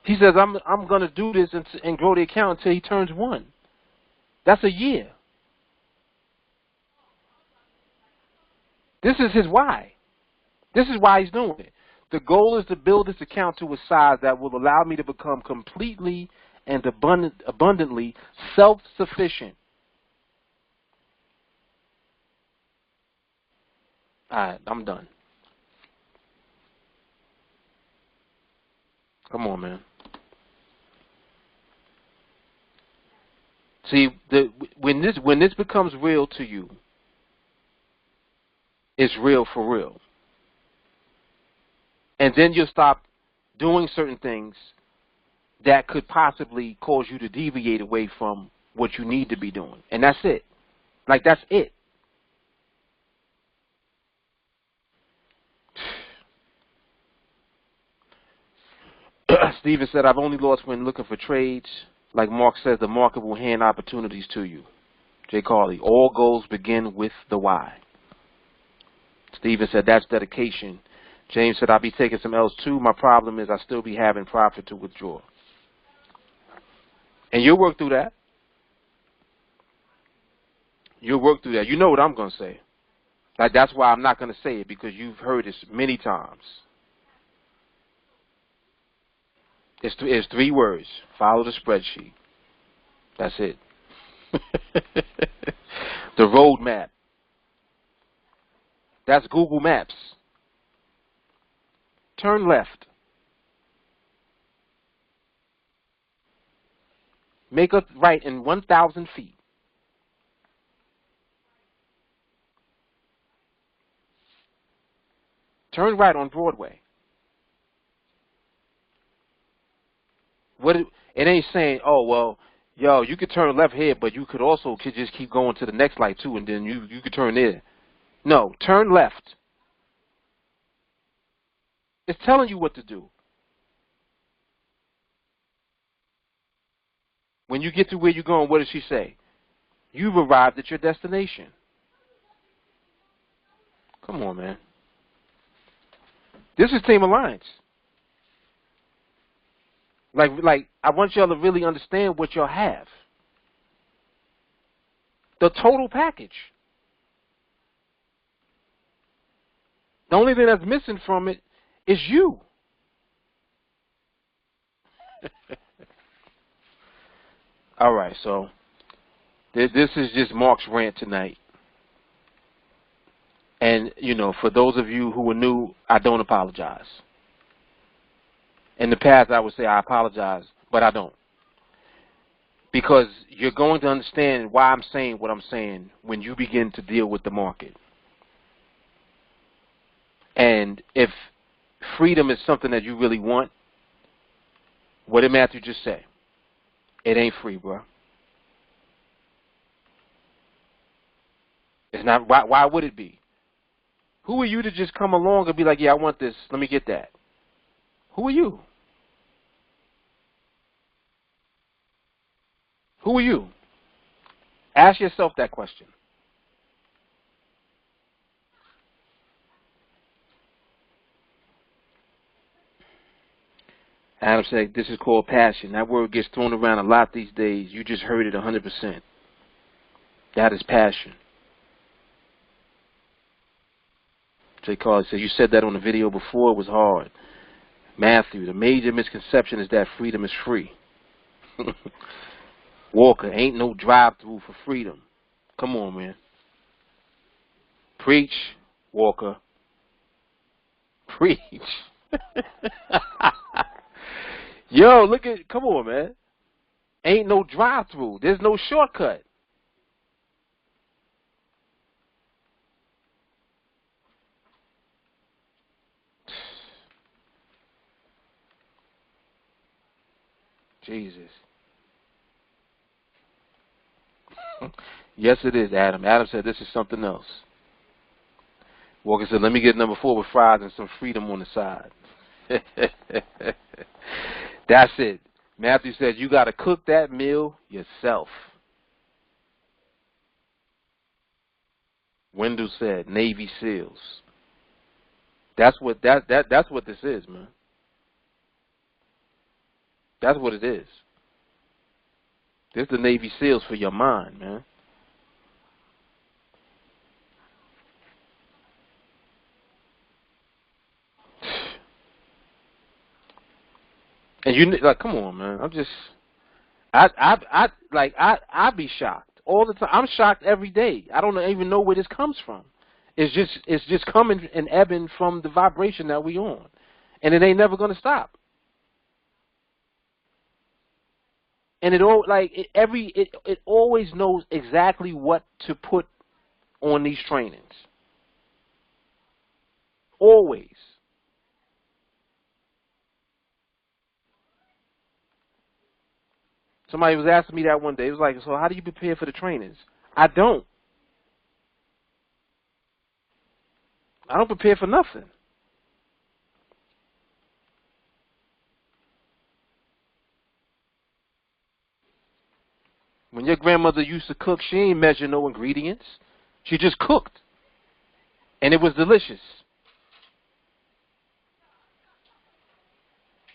He says, I'm going to do this and grow the account until he turns 1. That's a year. This is his why. This is why he's doing it. The goal is to build this account to a size that will allow me to become completely and abundantly self-sufficient. All right, I'm done. Come on, man. See, when this becomes real to you, it's real for real. And then you'll stop doing certain things that could possibly cause you to deviate away from what you need to be doing. And that's it. Like, that's it. Steven said, I've only lost when looking for trades. Like Mark says, the market will hand opportunities to you. Jay Carley, all goals begin with the why. Steven said, that's dedication. James said, I'll be taking some L's too. My problem is I still be having profit to withdraw. And you'll work through that. You'll work through that. You know what I'm going to say. Like, that's why I'm not going to say it, because you've heard this many times. It's 3 words. Follow the spreadsheet. That's it. The roadmap. That's Google Maps. Turn left. Make a right in 1,000 feet. Turn right on Broadway. It ain't saying, oh, well, yo, you could turn left here, but you could also just keep going to the next light too, and then you could turn there. No, turn left. It's telling you what to do. When you get to where you're going, what does she say? You've arrived at your destination. Come on, man. This is Team Alliance. Like I want y'all to really understand what y'all have. The total package. The only thing that's missing from it is you. All right, so this is just Mark's rant tonight. And, you know, for those of you who are new, I don't apologize. In the past, I would say I apologize, but I don't. Because you're going to understand why I'm saying what I'm saying when you begin to deal with the market. And if freedom is something that you really want, what did Matthew just say? It ain't free, bro. It's not. Why would it be? Who are you to just come along and be like, yeah, I want this, let me get that? Who are you? Who are you? Ask yourself that question. Adam said, this is called passion. That word gets thrown around a lot these days. You just heard it 100%. That is passion. Jay Carley said, you said that on the video before. It was hard. Matthew, the major misconception is that freedom is free. Walker, ain't no drive-through for freedom. Come on, man. Preach, Walker. Preach. Yo, look at, come on, man. Ain't no drive-through. There's no shortcut. Jesus. Yes, it is, Adam. Adam said this is something else. Walker said, let me get number 4 with fries and some freedom on the side. That's it. Matthew said, you got to cook that meal yourself. Wendell said, Navy SEALs. That's what that's what this is, man. That's what it is. This is the Navy SEALs for your mind, man. And you like, come on, man. I'd be shocked all the time. I'm shocked every day. I don't even know where this comes from. It's just coming and ebbing from the vibration that we on, and it ain't never gonna stop. And it always knows exactly what to put on these trainings. Always. Somebody was asking me that one day. It was like, so how do you prepare for the trainings? I don't. I don't prepare for nothing. When your grandmother used to cook, she ain't measure no ingredients. She just cooked. And it was delicious.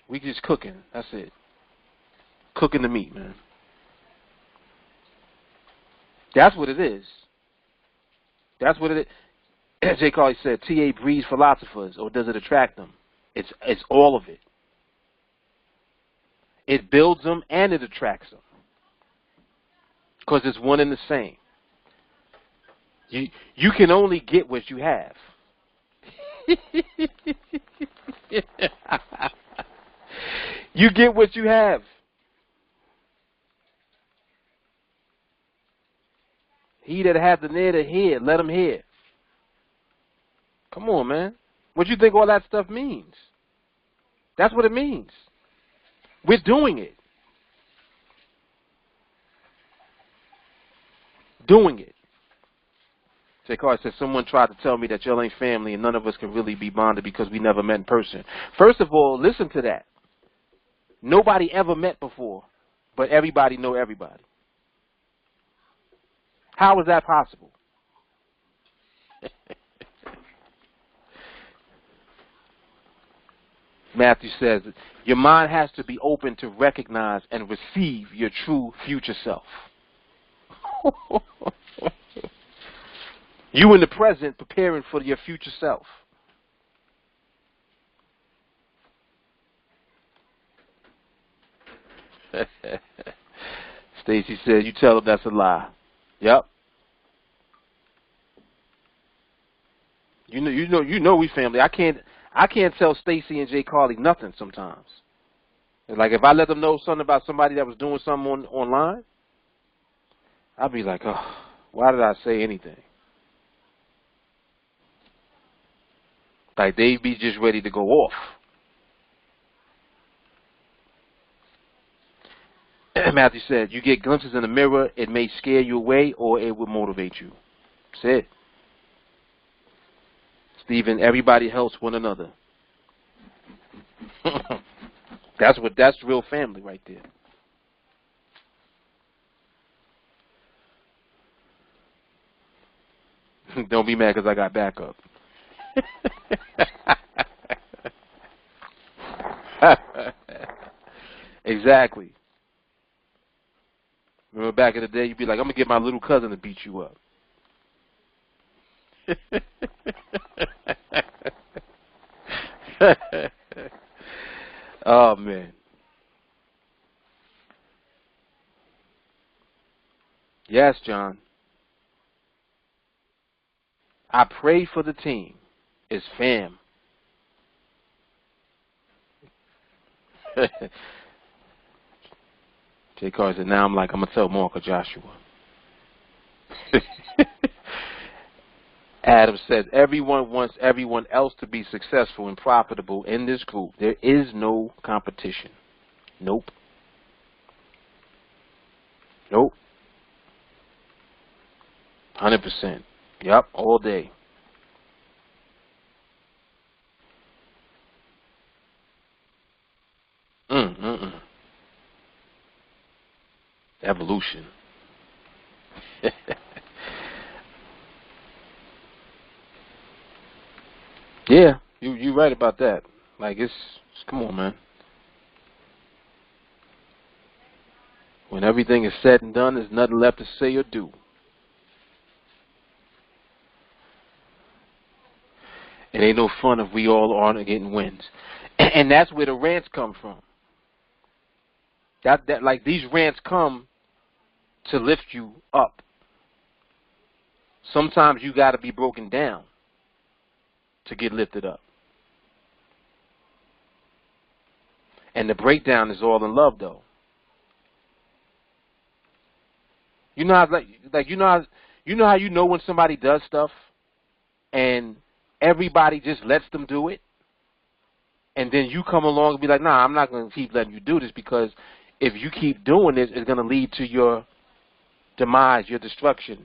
We just cooking. That's it. Cooking the meat, man. That's what it is. That's what it is. As Jay Carly said, TA breeds philosophers, or does it attract them? It's all of it. It builds them and it attracts them. Because it's one and the same. You can only get what you have. You get what you have. He that hath an ear to hear, let him hear. Come on, man. What do you think all that stuff means? That's what it means. We're doing it. Doing it. Jay Carter said, someone tried to tell me that y'all ain't family and none of us can really be bonded because we never met in person. First of all, listen to that. Nobody ever met before, but everybody know everybody. How is that possible? Matthew says, your mind has to be open to recognize and receive your true future self. You in the present preparing for your future self. Stacy said, you tell them that's a lie. Yep. You know we family. I can't tell Stacy and Jay Carly nothing sometimes. Like if I let them know something about somebody that was doing something online, I'd be like, oh, why did I say anything? Like they'd be just ready to go off. Matthew said, you get glimpses in the mirror, it may scare you away or it will motivate you. That's it. Stephen, everybody helps one another. That's real family right there. Don't be mad because I got backup. Exactly. Remember back in the day, you'd be like, I'm going to get my little cousin to beat you up. Oh, man. Yes, John. I pray for the team. It's fam. Jay Carter said, now I'm going to tell Mark or Joshua. Adam says, everyone wants everyone else to be successful and profitable in this group. There is no competition. Nope. Nope. 100%. Yep, all day. Evolution. Yeah, you right about that. Like it's come on, man. When everything is said and done, there's nothing left to say or do. It ain't no fun if we all aren't getting wins. And that's where the rants come from. That like these rants come to lift you up. Sometimes you got to be broken down to get lifted up. And the breakdown is all in love, though. You know how how you know when somebody does stuff and everybody just lets them do it, and then you come along and be like, nah, I'm not going to keep letting you do this, because if you keep doing this, it's going to lead to your demise, your destruction.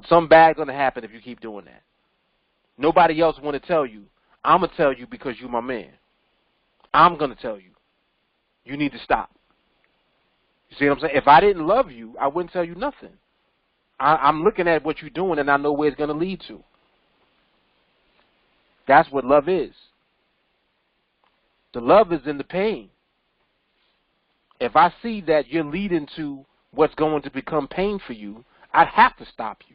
Some bad going to happen if you keep doing that. Nobody else want to tell you. I'm going to tell you because you're my man. I'm going to tell you. You need to stop. You see what I'm saying? If I didn't love you, I wouldn't tell you nothing. I'm looking at what you're doing, and I know where it's going to lead to. That's what love is. The love is in the pain. If I see that you're leading to what's going to become pain for you, I have to stop you.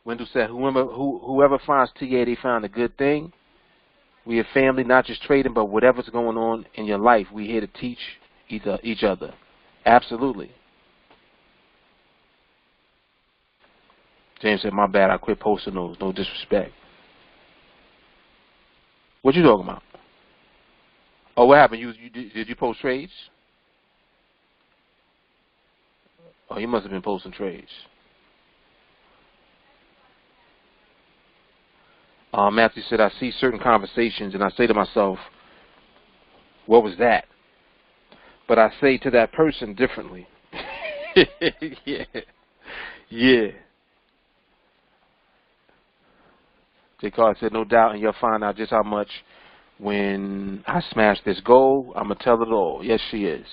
Wendell said, whoever finds TA, they found a good thing. We are family, not just trading, but whatever's going on in your life, we're here to teach each other. Absolutely. James said, my bad, I quit posting those. No disrespect. What you talking about? Oh, what happened? Did you post trades? Oh, you must have been posting trades. Matthew said, I see certain conversations and I say to myself, what was that? But I say to that person differently. Yeah. Yeah. J. Carr said, no doubt, and you'll find out just how much when I smash this goal, I'm going to tell it all. Yes, she is.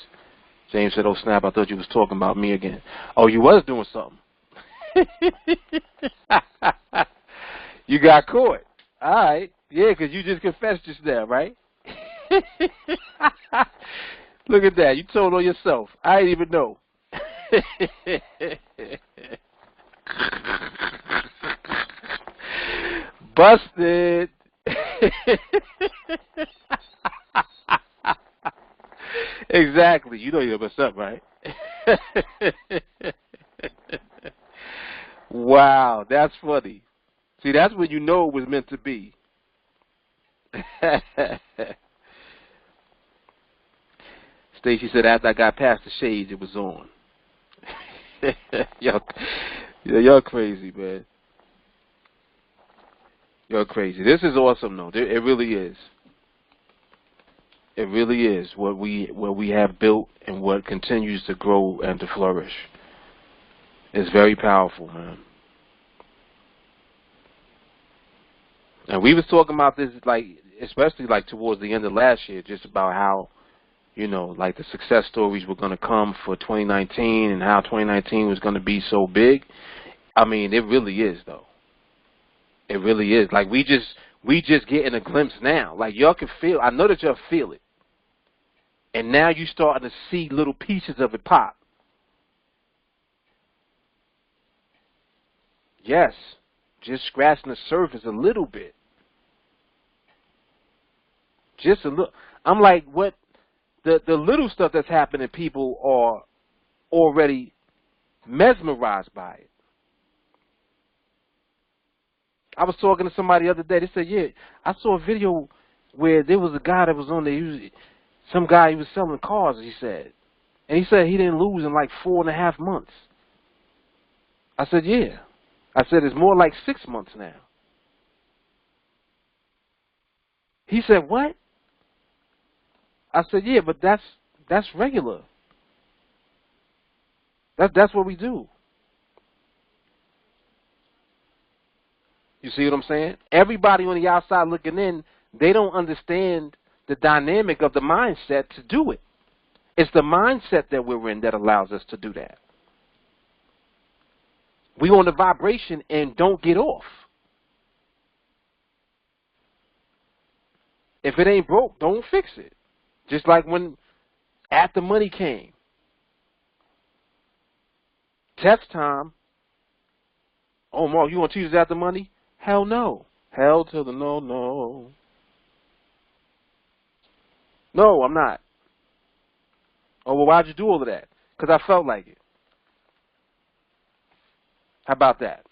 James said, oh, snap, I thought you was talking about me again. Oh, you was doing something. You got caught. All right. Yeah, because you just confessed just now, right? Look at that. You told on yourself. I didn't even know. Busted. Exactly. You know you're messed up, right? Wow, that's funny. See, that's when you know it was meant to be. Stacy said, after I got past the shades, it was on. Y'all crazy, man. You're crazy. This is awesome, though. It really is. It really is what we have built and what continues to grow and to flourish. It's very powerful, man. And we was talking about this, like, especially like towards the end of last year, just about how, you know, like the success stories were going to come for 2019 and how 2019 was going to be so big. I mean, it really is, though. It really is. Like, we just getting a glimpse now. Like, y'all can feel, I know that y'all feel it. And now you starting to see little pieces of it pop. Yes. Just scratching the surface a little bit. Just a little. I'm like, what? The little stuff that's happening, people are already mesmerized by it. I was talking to somebody the other day. They said, yeah, I saw a video where there was a guy that was on there. Some guy, he was selling cars, he said. And he said he didn't lose in like 4.5 months. I said, yeah. I said, it's more like 6 months now. He said, what? I said, yeah, but that's regular. That's what we do. You see what I'm saying? Everybody on the outside looking in, they don't understand the dynamic of the mindset to do it. It's the mindset that we're in that allows us to do that. We on the vibration and don't get off. If it ain't broke, don't fix it. Just like when After Money came. Test time. Oh, Mark, you want to teach us After Money? Hell no. Hell to the no, no. No, I'm not. Oh, well, why'd you do all of that? Because I felt like it. How about that?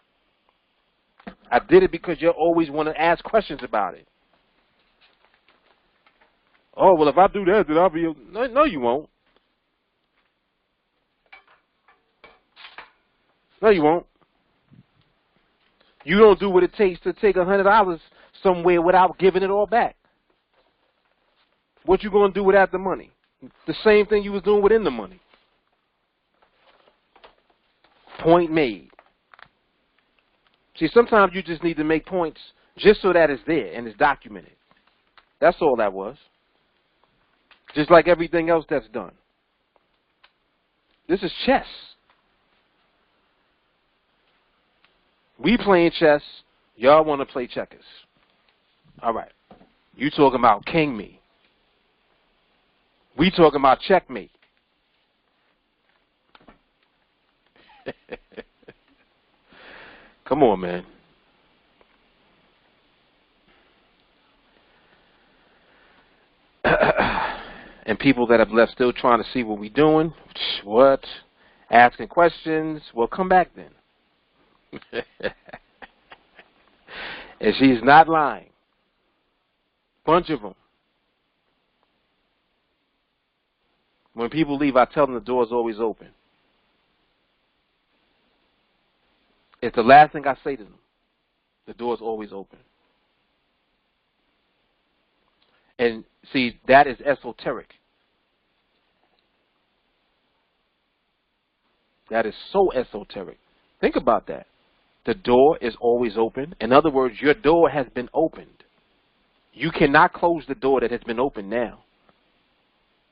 I did it because you always want to ask questions about it. Oh, well, if I do that, then I'll be... No, you won't. No, you won't. You don't do what it takes to take $100 somewhere without giving it all back. What you going to do without the money? The same thing you was doing within the money. Point made. See, sometimes you just need to make points just so that it's there and it's documented. That's all that was. Just like everything else that's done. This is chess. We playing chess. Y'all want to play checkers. All right. You talking about king me. We talking about checkmate. Come on, man. And people that have left still trying to see what we doing. What? Asking questions. Well, come back then. And she's not lying. Bunch of them. When people leave, I tell them the door's always open. It's the last thing I say to them. The door's always open. And see, that is esoteric. That is so esoteric. Think about that. The door is always open. In other words, your door has been opened. You cannot close the door that has been opened now.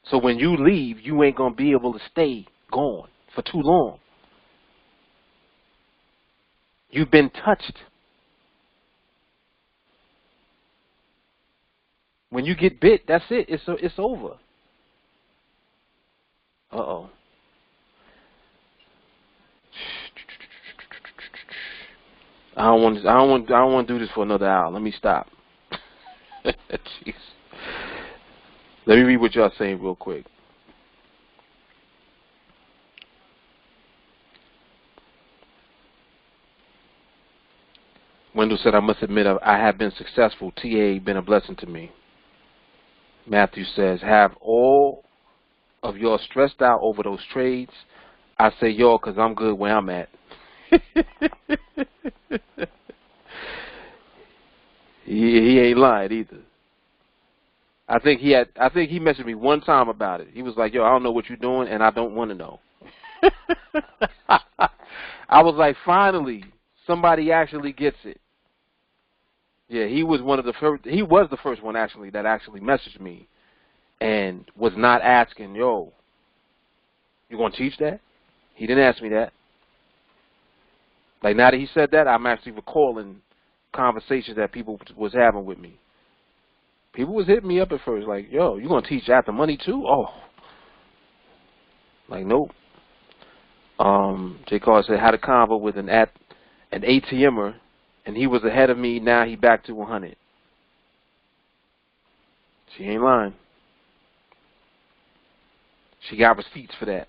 So when you leave, you ain't going to be able to stay gone for too long. You've been touched. When you get bit, that's it. It's over. Uh-oh. I don't want to do this for another hour. Let me stop. Jeez. Let me read what y'all saying real quick. Wendell said, I must admit I have been successful. TA been a blessing to me. Matthew says, have all of y'all stressed out over those trades? I say y'all because I'm good where I'm at. He ain't lying either. I think he messaged me one time about it. He was like, yo, I don't know what you're doing and I don't want to know. I was like, finally, somebody actually gets it. Yeah, he was one of the first. He was the first one actually that actually messaged me and was not asking, yo, you gonna teach that? He didn't ask me that. Like now that he said that, I'm actually recalling conversations that people was having with me. People was hitting me up at first, like, yo, you gonna teach after money too? Oh, like nope. J. Carl said had a convo with an ATMer, and he was ahead of me. Now he back to 100. She ain't lying. She got receipts for that.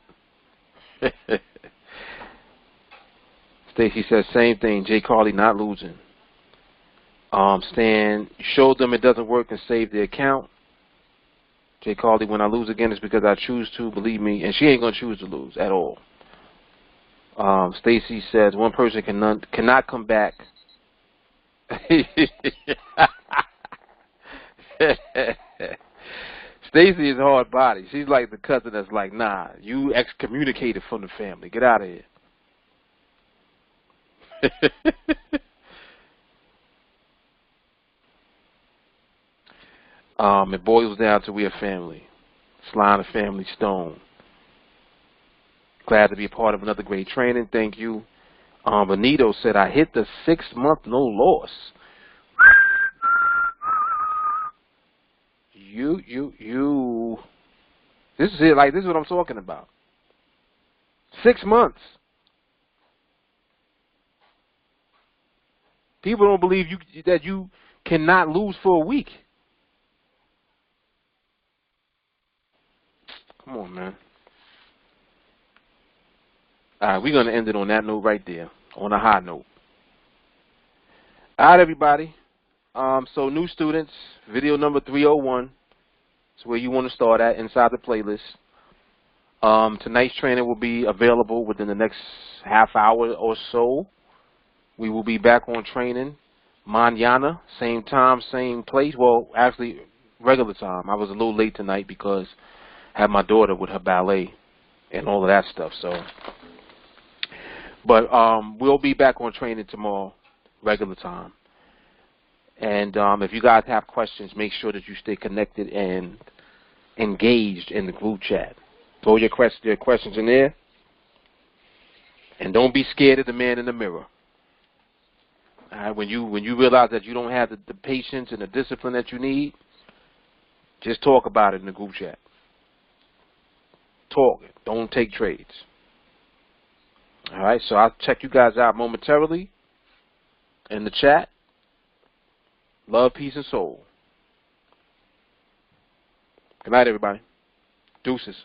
Stacy says same thing. J. Carly not losing. Stan showed them it doesn't work and save the account. J. Carly, when I lose again, it's because I choose to. Believe me, and she ain't gonna choose to lose at all. Stacy says one person cannot come back. Stacy is hard body. She's like the cousin that's like, nah, you excommunicated from the family. Get out of here. It boils down to we are family. Slime a family stone. Glad to be a part of another great training. Thank you. Benito said, I hit the 6-month no loss. This is it. Like, this is what I'm talking about. 6 months. People don't believe that you cannot lose for a week. Come on, man. All right, we're going to end it on that note right there, on a high note. All right, everybody. So new students, video number 301 is where you want to start at inside the playlist. Tonight's training will be available within the next half hour or so. We will be back on training mañana, same time, same place. Well, actually, regular time. I was a little late tonight because I had my daughter with her ballet and all of that stuff. So, but we'll be back on training tomorrow, regular time. And if you guys have questions, make sure that you stay connected and engaged in the group chat. Throw your questions in there, and don't be scared of the man in the mirror. All right, when you realize that you don't have the patience and the discipline that you need, just talk about it in the group chat. Talk it. Don't take trades. All right, so I'll check you guys out momentarily in the chat. Love, peace, and soul. Good night, everybody. Deuces.